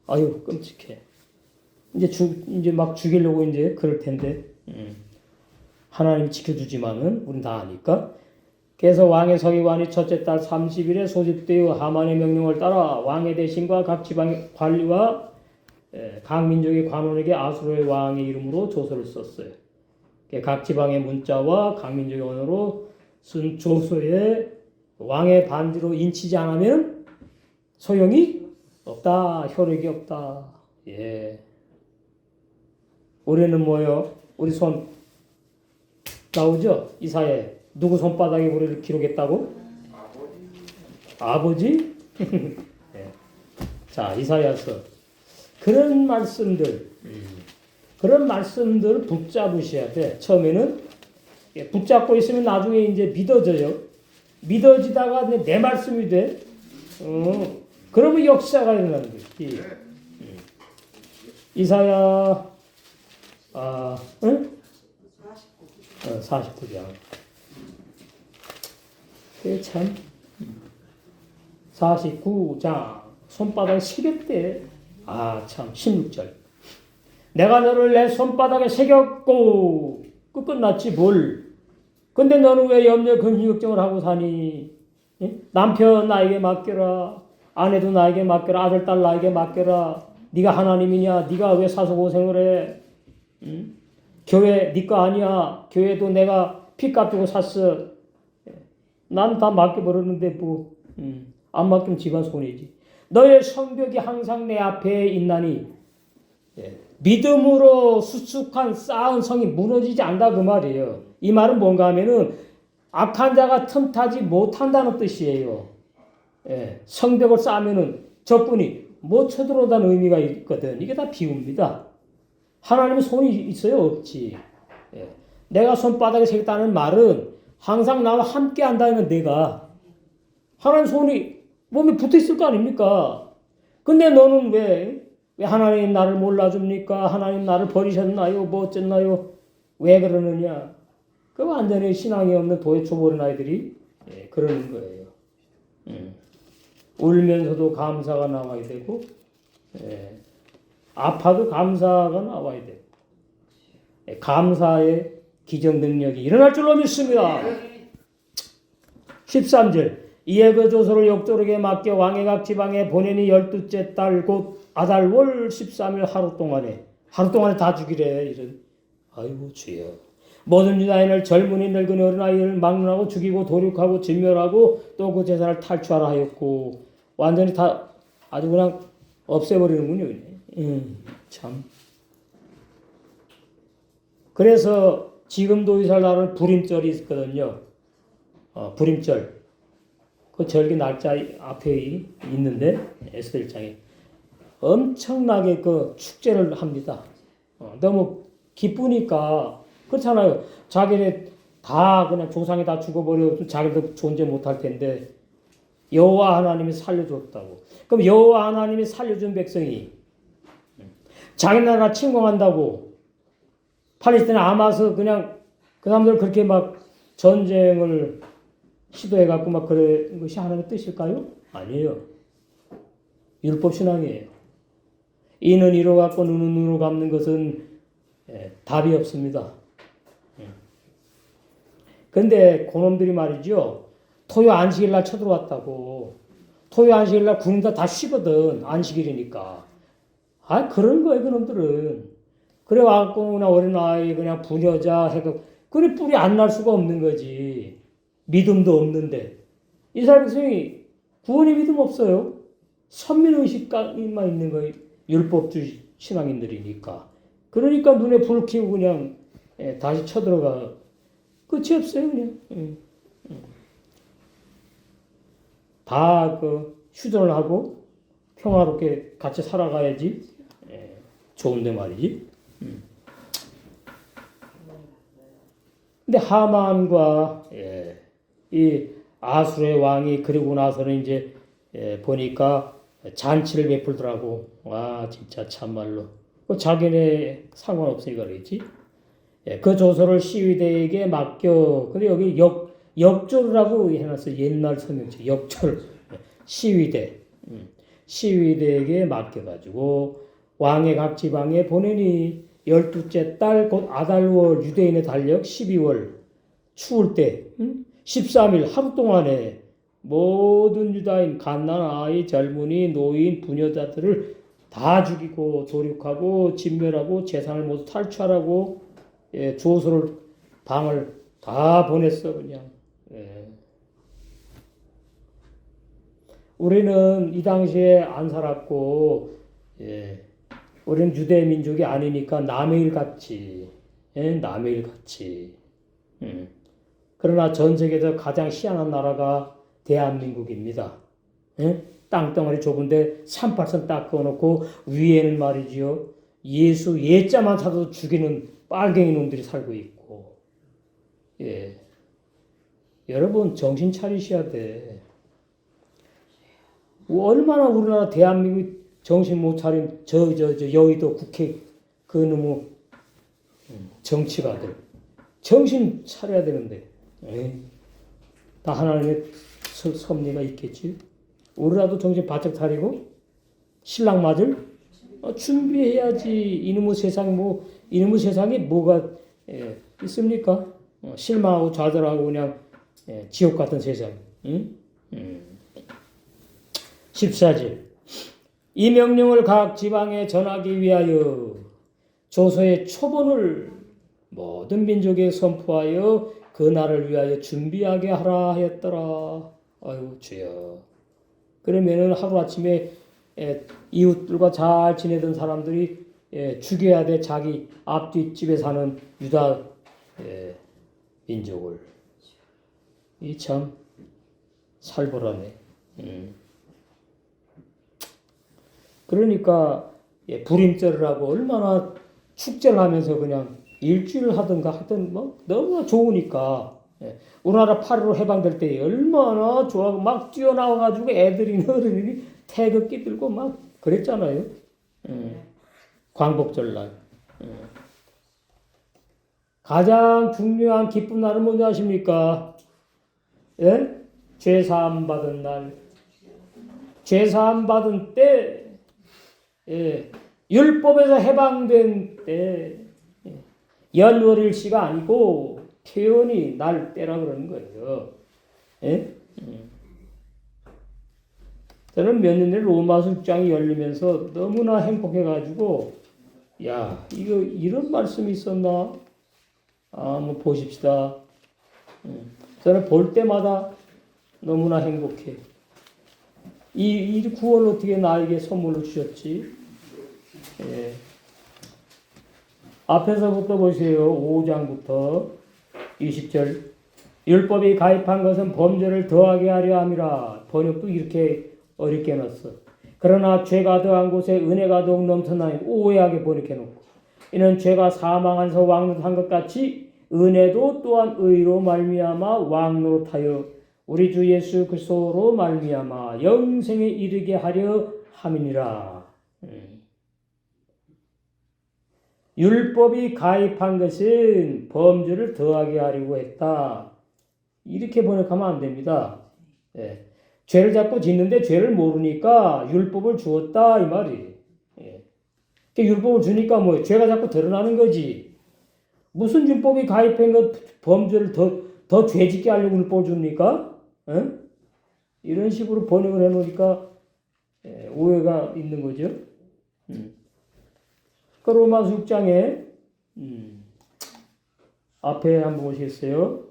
아유 끔찍해. 이제 막 죽이려고 이제 그럴 텐데 하나님 지켜주지만은 우린 다 아니까. 그래서 왕의 서기관이 첫째 달 30일에 소집되어 하만의 명령을 따라 왕의 대신과 각 지방의 관리와 각 민족의 관원에게 아수르의 왕의 이름으로 조서를 썼어요. 각 지방의 문자와 각 민족의 언어로 쓴 조서에 왕의 반지로 인치지 않으면 소용이 없다. 효력이 없다. 예. 우리는 뭐요? 우리 손 나오죠? 이사에 누구 손바닥에 우리를 기록했다고? 아버지? 예. 자, 이사야서 그런 말씀들 붙잡으셔야 돼. 처음에는 붙잡고 있으면 나중에 이제 믿어져요. 믿어지다가 내 말씀이 돼. 그러면 역사가 일어나는 거지. 이사야, 응? 49장. 그게 참, 49장. 손바닥에 새겼대. 참, 16절. 내가 너를 내 손바닥에 새겼고, 끝났지, 뭘. 근데 너는 왜 염려, 근심, 걱정을 하고 사니? 예? 남편 나에게 맡겨라. 아내도 나에게 맡겨라. 아들, 딸 나에게 맡겨라. 네가 하나님이냐? 네가 왜 사서 고생을 해? 응? 교회 네 거 아니야. 교회도 내가 피값 주고 샀어. 난 다 맡겨버렸는데 뭐. 안 맡기면 지가 손해지. 너의 성벽이 항상 내 앞에 있나니 믿음으로 수축한 쌓은 성이 무너지지 않는다 그 말이에요. 이 말은 뭔가 하면은 악한 자가 틈타지 못한다는 뜻이에요. 성벽을 쌓으면은 적군이 못 쳐들어오다는 의미가 있거든. 이게 다 비유입니다. 하나님의 손이 있어요? 없지. 내가 손바닥에 새겼다는 말은 항상 나와 함께 한다는 내가 하나님 손이 몸에 붙어 있을 거 아닙니까? 근데 너는 왜 하나님 나를 몰라줍니까? 하나님 나를 버리셨나요? 뭐 어쨌나요? 왜 그러느냐? 그 완전히 신앙이 없는 도에 초보는 아이들이 그러는 거예요. 울면서도 감사가 나와야 되고 아파도 감사가 나와야 되고 감사의 기적 능력이 일어날 줄로 믿습니다. 13절 이에 그 조서를 역조르게 맡겨 왕의 각 지방에 보내니 12째 달 곧 아달월 13일 하루 동안에 다 죽이래. 이런 아이고 주여. 모든 유다인을 젊은이 늙은이 어린아이를 막론하고 죽이고 도륙하고 진멸하고 또 그 제사를 탈취하라 하였고 완전히 다 아주 그냥 없애버리는군요. 참. 그래서 지금도 이스라엘 나라는 불임절이 있거든요. 불임절. 그 절기 날짜 앞에 있는데 에스더 1장에 엄청나게 그 축제를 합니다. 너무 기쁘니까 그렇잖아요. 자기네 다 그냥 조상이 다 죽어버려 자기도 존재 못할 텐데 여호와 하나님이 살려줬다고. 그럼 여호와 하나님이 살려준 백성이 자기 나라 침공한다고 팔레스타인 아마서 그냥 그 사람들 그렇게 막 전쟁을 시도해갖고 막 그런 것이 하나님의 뜻일까요? 아니에요. 율법 신앙이에요. 이는 이로 갚고 눈은 눈으로 갚는 것은 답이 없습니다. 근데 그놈들이 말이죠. 토요 안식일날 쳐들어왔다고. 토요 안식일날 군인 다 쉬거든. 안식일이니까. 그런 거예요, 그놈들은. 그래 와갖고 그냥 어린아이 그냥 부녀자 해도 그래 뿔이 안 날 수가 없는 거지. 믿음도 없는데. 이스라엘 백성이 구원의 믿음 없어요. 선민의식만 있는 거예요. 율법주의 신앙인들이니까. 그러니까 눈에 불 켜고 그냥 다시 쳐들어가. 끝이 없어요, 그냥. 다 휴전을 하고 평화롭게 같이 살아가야지 좋은데 말이지. 근데 하만과 이 아수르의 왕이 그리고 나서는 이제 보니까 잔치를 베풀더라고. 와 진짜 참말로 자기네 상관없으니까 그랬지. 그 조서를 시위대에게 맡겨. 근데 여기 역조라고 해놨어. 옛날 성경책 역절. 시위대. 시위대에게 맡겨가지고 왕의 각 지방에 보내니 12째 달 곧 아달월 유대인의 달력 12월 추울 때 13일 하루 동안에 모든 유다인 갓난 아이 젊은이 노인 부녀자들을 다 죽이고 도륙하고 진멸하고 재산을 모두 탈취하라고 조서를 방을 다 보냈어 그냥. 우리는 이 당시에 안 살았고 우리는 유대 민족이 아니니까 남의 일 같지. 남의 일 같지. 그러나 전 세계에서 가장 희한한 나라가 대한민국입니다. 땅덩어리 좁은데 38선 딱 그어놓고 위에는 말이지요. 예수 예자만 찾아도 죽이는 빨갱이 놈들이 살고 있고. 여러분 정신 차리셔야 돼. 얼마나 우리나라 대한민국 정신 못 차린 저 여의도 국회 그 놈의 정치가들 정신 차려야 되는데 다 하나님의 섭리가 있겠지. 우리라도 정신 바짝 차리고 신랑 맞을 준비해야지. 이놈의 세상에 뭐가 있습니까? 실망하고 좌절하고 그냥 지옥 같은 세상. 14절 이 명령을 각 지방에 전하기 위하여 조서의 초본을 모든 민족에 선포하여 그 날을 위하여 준비하게 하라 하였더라. 아유 주여. 그러면은 하루아침에 이웃들과 잘 지내던 사람들이 죽여야 돼. 자기 앞뒷집에 사는 유다 민족을. 이 참 살벌하네. 그러니까 불임절을 하고 얼마나 축제를 하면서 그냥 일주일 하든가 하든 뭐 너무나 좋으니까. 우리나라 8.15 해방될 때 얼마나 좋아하고 막 뛰어나와가지고 애들이나 어른이 태극기 들고 막 그랬잖아요. 광복절날. 가장 중요한 기쁜 날은 뭔지 아십니까? 죄사함 받은 날. 죄사함 받은 때, 율법에서 해방된 때, 연월일시가 아니고 태연이 날 때라 그러는 거예요. 저는 몇 년 전에 로마서 6장이 열리면서 너무나 행복해가지고, 야, 이런 말씀이 있었나? 한번 보십시다. 저는 볼 때마다 너무나 행복해. 이 구원을 어떻게 나에게 선물로 주셨지? 앞에서부터 보세요. 5장부터 20절. 율법이 가입한 것은 범죄를 더하게 하려 함이라. 번역도 이렇게 어렵게 해놨어. 그러나 죄가 더한 곳에 은혜가 더욱 넘쳐나니 오해하게 번역해놓고. 이는 죄가 사망한서 왕노릇한 것 같이 은혜도 또한 의로 말미암아 왕노릇하여 우리 주 예수 그리스도로 말미암아 영생에 이르게 하려 함이니라. 율법이 가입한 것은 범죄를 더하게 하려고 했다. 이렇게 번역하면 안 됩니다. 죄를 자꾸 짓는데 죄를 모르니까 율법을 주었다 이 말이. 율법을 주니까 뭐 죄가 자꾸 드러나는 거지. 무슨 율법이 가입한 것 범죄를 더 죄짓게 하려고 율법을 줍니까? 이런 식으로 번역을 해놓으니까 오해가 있는 거죠. 그 로마서 6장에 앞에 한번 보시겠어요?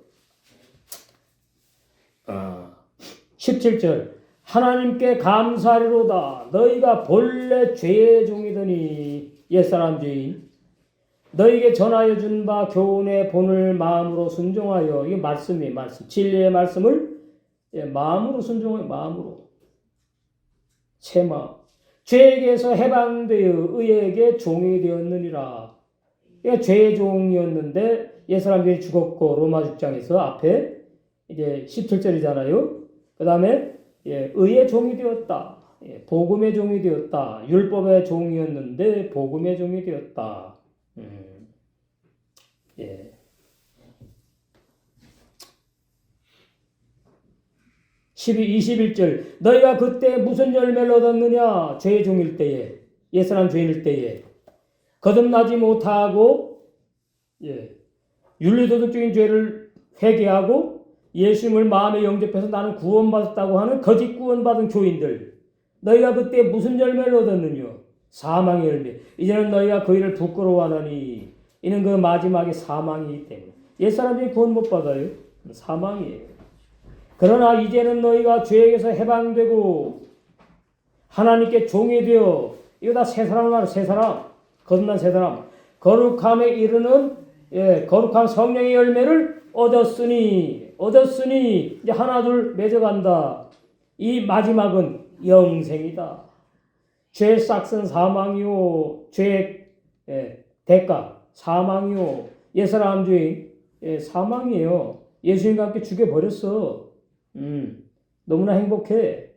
17절 하나님께 감사하리로다. 너희가 본래 죄의 종이더니 옛사람 죄인 너희에게 전하여 준 바 교훈의 본을 마음으로 순종하여 이게 말씀이에요. 말씀. 진리의 말씀을 마음으로 순종하여 마음으로 새 마음 죄에게서 해방되어 의에게 종이 되었느니라. 그러니까 죄의 종이었는데 옛사람 죄인이 죽었고 로마 6장에서 앞에 이제 17절이잖아요. 그 다음에 의의 종이 되었다. 복음의 종이 되었다. 율법의 종이었는데 복음의 종이 되었다. 예. 21절 너희가 그때 무슨 열매를 얻었느냐? 죄의 종일 때에 옛사람 죄인일 때에 거듭나지 못하고 윤리도덕적인 죄를 회개하고 예수님을 마음에 영접해서 나는 구원받았다고 하는 거짓 구원받은 교인들 너희가 그때 무슨 열매를 얻었느냐? 사망의 열매. 이제는 너희가 그 일을 부끄러워하느니 이는 그 마지막에 사망이기 때문에 옛사람이 구원 못 받아요. 사망이에요. 그러나 이제는 너희가 죄에게서 해방되고 하나님께 종이 되어 이거 다 새 사람을 말해. 새 사람 거듭난 새 사람 거룩함에 이르는 거룩한 성령의 열매를 얻었으니 이제 하나둘 맺어간다. 이 마지막은 영생이다. 죄의 싹은 사망이요 죄의 대가 사망이요 옛사람 죄인 사망이에요. 예수님과 함께 죽여버렸어. 너무나 행복해.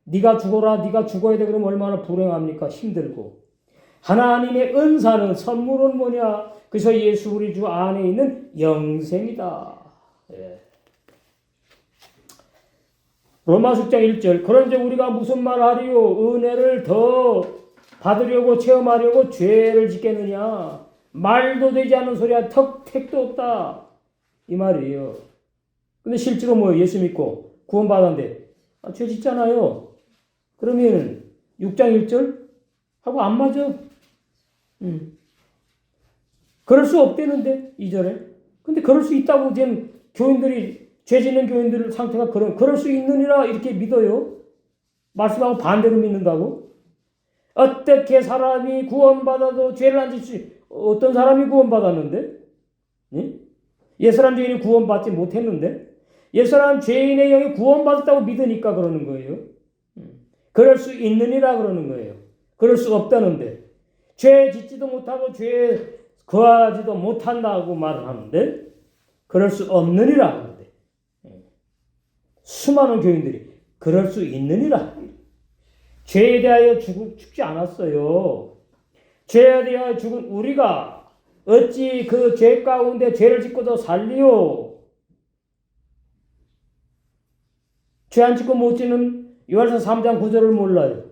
네가 죽어라 네가 죽어야 돼 그러면 얼마나 불행합니까? 힘들고. 하나님의 은사는 선물은 뭐냐? 그래서 예수 우리 주 안에 있는 영생이다. 로마서 6장 1절 그런즉 우리가 무슨 말하리요? 은혜를 더 받으려고 체험하려고 죄를 짓겠느냐? 말도 되지 않는 소리야. 택도 없다. 이 말이에요. 근데 실제로 뭐예요? 예수 믿고 구원받았는데 죄 짓잖아요. 그러면 6장 1절 하고 안 맞아. 그럴 수 없대는데 2절에. 근데 그럴 수 있다고 지금 교인들이 죄 짓는 교인들 상태가 그럴 수 있느니라 이렇게 믿어요. 말씀하고 반대로 믿는다고? 어떻게 사람이 구원받아도 죄를 안 짓지? 어떤 사람이 구원받았는데? 옛사람 죄인이 구원받지 못했는데? 옛사람 죄인의 영이 구원받았다고 믿으니까 그러는 거예요. 그럴 수 있느니라 그러는 거예요. 그럴 수 없다는데. 죄 짓지도 못하고 죄에 거하지도 못한다고 말을 하는데 그럴 수 없느니라 하는데 수많은 교인들이 그럴 수 있느니라. 죄에 대하여 죽지 않았어요. 죄에 대하여 죽은 우리가 어찌 그 죄 가운데 죄를 짓고도 살리요. 죄 안 짓고 못 짓는 요한서 3장 9절을 몰라요.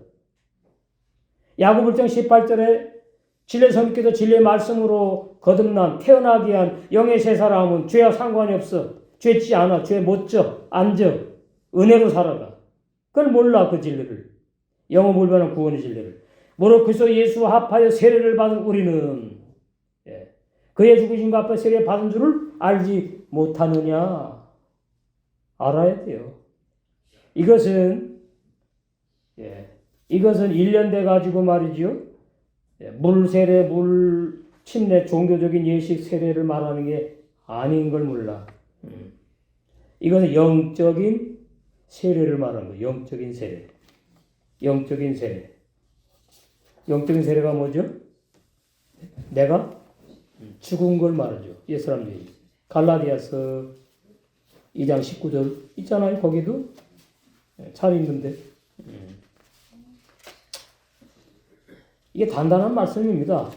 야고보 1장 18절에 진리의 성령께서 진리의 말씀으로 거듭난 태어나게 한 영의 새 사람은 죄와 상관이 없어. 죄 짓지 않아. 죄 못 져. 안 져. 은혜로 살아가. 그걸 몰라 그 진리를. 영어 불변한 구원의 진리를. 무릇 그리스도 예수와 합하여 세례를 받은 우리는 그의 죽으심과 합하여 세례 받은 줄을 알지 못하느냐. 알아야 돼요. 이것은 1년 돼 가지고 말이죠. 물 세례, 물 침례, 종교적인 예식 세례를 말하는 게 아닌 걸 몰라. 이것은 영적인 세례를 말하는 거예요. 영적인 세례. 영적인 세례. 영적인 세례가 뭐죠? 내가 죽은 걸 말하죠. 옛사람들이. 갈라디아서 2장 19절 있잖아요. 거기도 잘 있는데. 이게 단단한 말씀입니다.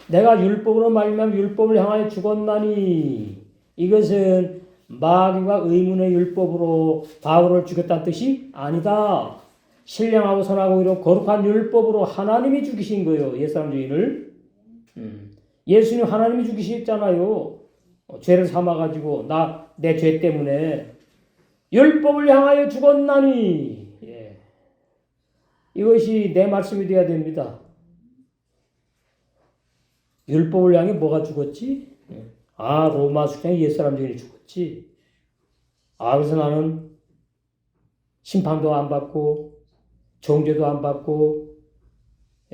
내가 율법으로 말미암아 율법을 향하여 죽었나니 이것은 마귀가 의문의 율법으로 바울을 죽였다는 뜻이 아니다. 신령하고 선하고 이런 거룩한 율법으로 하나님이 죽이신 거예요. 옛사람 죄인을. 예수님 하나님이 죽이셨잖아요. 죄를 삼아가지고 내 죄 때문에 율법을 향하여 죽었나니 이것이 내 말씀이 되어야 됩니다. 율법을 향해 뭐가 죽었지? 로마 숙장에 옛사람 죄인이 죽었지. 그래서 나는 심판도 안 받고 정죄도 안 받고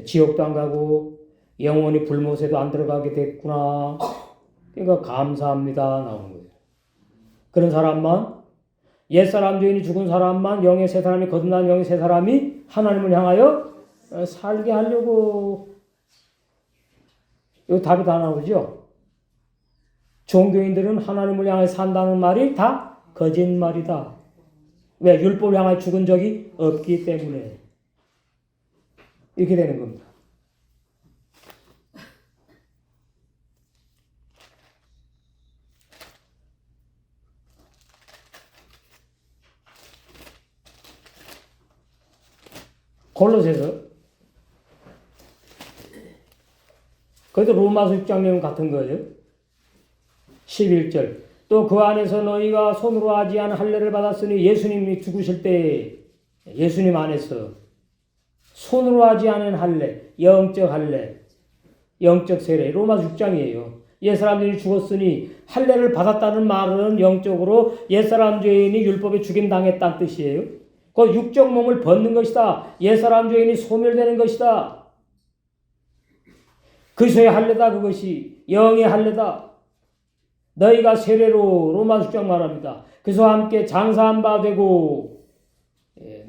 지옥도 안 가고 영원히 불못에도 안 들어가게 됐구나. 그러니까 감사합니다 나오는 거예요. 그런 사람만, 옛사람 죄인이 죽은 사람만, 영의 새 사람이, 거듭난 영의 새 사람이 하나님을 향하여 살게 하려고. 이 답이 다 나오죠. 종교인들은 하나님을 향해 산다는 말이 다 거짓말이다. 왜? 율법을 향해 죽은 적이 없기 때문에. 이렇게 되는 겁니다. 골로새서, 그래도 로마서 6장 내용 같은 거예요. 11절. 또 그 안에서 너희가 손으로 하지 않은 할례를 받았으니, 예수님이 죽으실 때 예수님 안에서 손으로 하지 않은 할례, 영적 할례, 영적 세례, 로마서 6장이에요. 옛사람들이 죽었으니 할례를 받았다는 말은 영적으로 옛사람 죄인이 율법에 죽임당했다는 뜻이에요. 그 육적 몸을 벗는 것이다. 옛사람 죄인이 소멸되는 것이다. 그리스도의 할례다. 그것이 영의 할례다. 너희가 세례로, 로마서 6장 말합니다. 그리스도와 함께 장사한 바 되고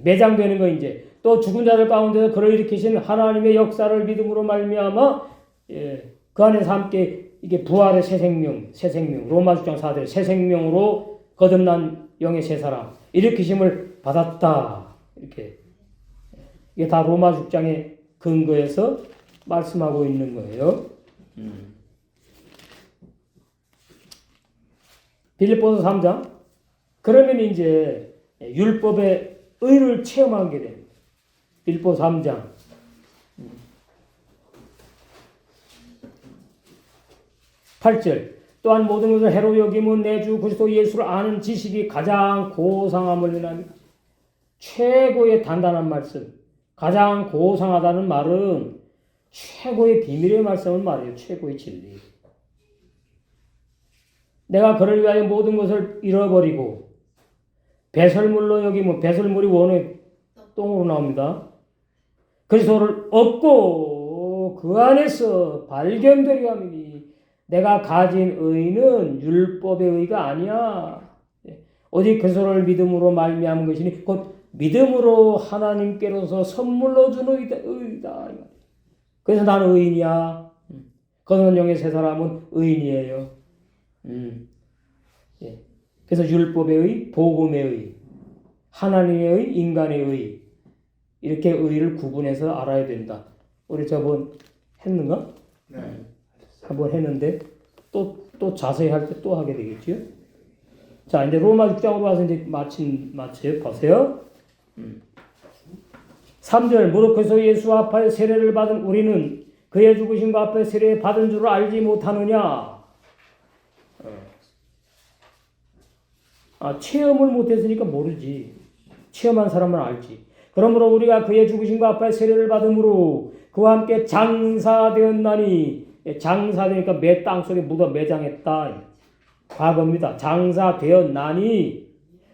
매장되는 거. 이제 또 죽은 자들 가운데서 그를 일으키신 하나님의 역사를 믿음으로 말미암아 그 안에서 함께 이게 부활의 새 생명, 로마서 6장 4절 새 생명으로 거듭난 영의 새 사람 일으키심을 받았다. 이렇게 이게 다 로마서 6장의 근거에서 말씀하고 있는 거예요. 빌립보서 3장. 그러면 이제 율법의 의를 체험하게 됩니다. 빌립보서 3장. 8절. 또한 모든 것을 해로 여김은 내 주 그리스도 예수를 아는 지식이 가장 고상함을 인합니다. 최고의 단단한 말씀. 가장 고상하다는 말은 최고의 비밀의 말씀을 말해요. 최고의 진리. 내가 그를 위하여 모든 것을 잃어버리고 배설물로 여기면, 배설물이 원어의 똥으로 나옵니다. 그리스도를 얻고 그 안에서 발견되려 함이니 내가 가진 의는 율법의 의가 아니야. 오직 그리스도를 믿음으로 말미암은 것이니 곧 믿음으로 하나님께로서 선물로 준 의다. 그래서 나는 의인이야. 거듭난 영의 새 사람은 의인이에요. 그래서 율법의 의, 복음의 의, 하나님의 의, 인간의 의, 이렇게 의를 구분해서 알아야 된다. 우리 저번 했는가? 네. 한번 했는데 또 자세히 할 때 또 하게 되겠죠. 자, 이제 로마 6장으로 와서 이제 마쳐요. 보세요. 3절. 무릇 그리스도 예수 앞에 세례를 받은 우리는 그의 죽으심과 앞에 세례 받은 줄을 알지 못하느냐? 체험을 못했으니까 모르지. 체험한 사람은 알지. 그러므로 우리가 그의 죽으심과 앞에 세례를 받음으로 그와 함께 장사되었나니, 장사되니까 매 땅속에 묻어 매장했다. 과거입니다. 장사되었나니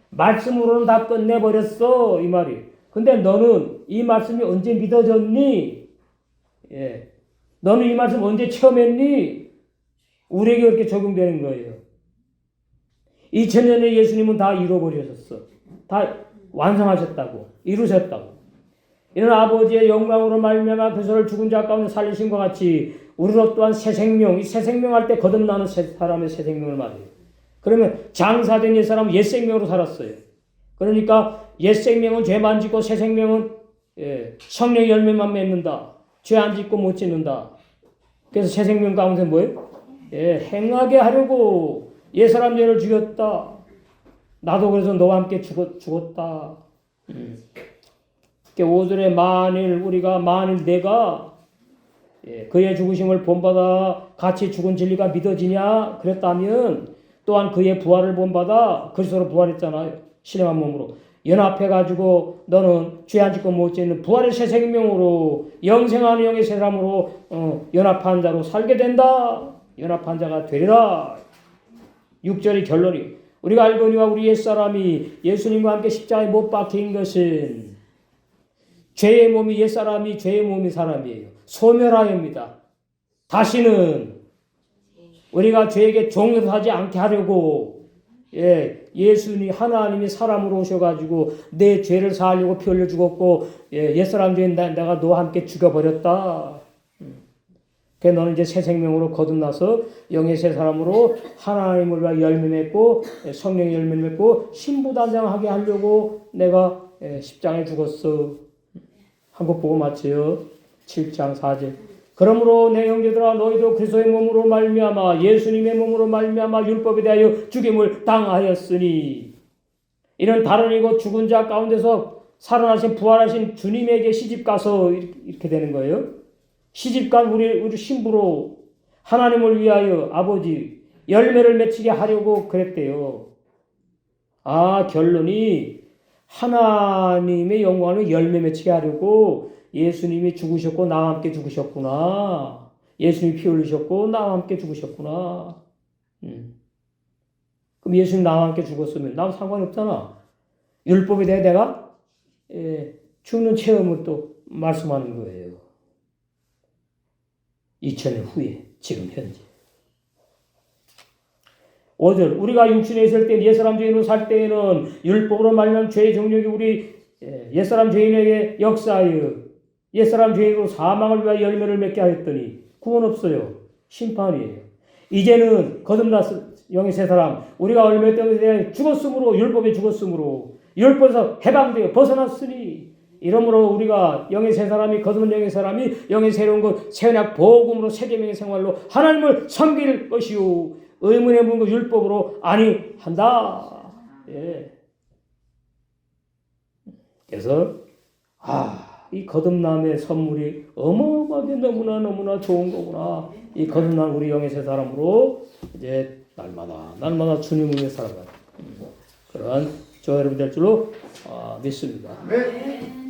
말씀으로는 다 끝내버렸어. 이 말이. 근데 너는 이 말씀이 언제 믿어졌니? 너는 이 말씀 언제 체험했니? 우리에게 그렇게 적용되는 거예요. 2000년에 예수님은 다 이뤄버리셨어. 다 완성하셨다고. 이루셨다고. 이는 아버지의 영광으로 말미암아 그리스도를 죽은 자 가운데 살리신 것 같이 우리로 또한 새 생명, 이 새 생명할 때 거듭나는 사람의 새 생명을 말해요. 그러면 장사된 옛 사람은 옛 생명으로 살았어요. 그러니까 옛 생명은 죄만 짓고 새 생명은 성령의 열매만 맺는다. 죄 안 짓고 못 짓는다. 그래서 새 생명 가운데 뭐예요? 행하게 하려고 옛 사람 죄를 죽였다. 나도 그래서 너와 함께 죽었다. 5절에 만일 내가 그의 죽으심을 본받아 같이 죽은 진리가 믿어지냐? 그랬다면 또한 그의 부활을 본받아 그리스도로 부활했잖아요. 신령한 몸으로. 연합해가지고 너는 죄 안 짓고 못 짓는 부활의 새 생명으로 영생하는 영의 새 사람으로 연합한 자로 살게 된다. 연합한 자가 되리라. 6절의 결론이 우리가 알거니와 우리 옛사람이 예수님과 함께 십자가에 못 박힌 것은 죄의 몸이 옛사람이 죄의 몸이 사람이에요. 소멸하여입니다. 다시는 우리가 죄에게 종노하지 않게 하려고 예수님 하나님이 사람으로 오셔가지고 내 죄를 사하려고 피 흘려 죽었고 옛사람 죄인 내가 너와 함께 죽여버렸다. 그래 너는 이제 새 생명으로 거듭나서 영의 새 사람으로 하나님을 위하여 열매 맺고 성령의 열매 맺고 신부단장하게 하려고 내가 십자가에 죽었어. 한국 보고 맞춰요. 7장 4절. 그러므로 내 형제들아 너희도 그리스도의 몸으로 말미암아 예수님의 몸으로 말미암아 율법에 대하여 죽임을 당하였으니 이는 다른 이고 죽은 자 가운데서 살아나신 부활하신 주님에게 시집가서 이렇게 되는 거예요. 시집간 우리 신부로 하나님을 위하여 아버지 열매를 맺히게 하려고 그랬대요. 아, 결론이 하나님의 영광을 열매 맺히게 하려고 예수님이 죽으셨고 나와 함께 죽으셨구나. 예수님이 피 흘리셨고 나와 함께 죽으셨구나. 그럼 예수님 나와 함께 죽었으면 나와 상관없잖아. 율법에 대해 내가 죽는 체험을 또 말씀하는 거예요. 2000년 후에 지금 현재. 5절 우리가 육신에 있을 때 옛사람 죄인으로 살 때에는 율법으로 말미암은 죄의 정욕이 우리 옛사람 죄인에게 역사하여 옛사람 죄인으로 사망을 위하여 열매를 맺게 하였더니 구원 없어요. 심판이에요. 이제는 거듭났을 영의 새 사람 우리가 얼마 때문에 죽었으므로 율법에 죽었으므로 율법에서 해방되어 벗어났으니 이러므로 우리가 영의 새 사람이 거듭난 영의 사람이 영의 새로운 것 새언약 복음으로 세계명의 생활로 하나님을 섬길 것이요 의문의 문과 율법으로 아니한다. 예. 그래서 이 거듭남의 선물이 어마어마하게 너무나 좋은 거구나. 이 거듭난 우리 영의 새 사람으로 이제 날마다 주님을 위해 살아가는 그러한 저 여러분 될 줄로 믿습니다. 네.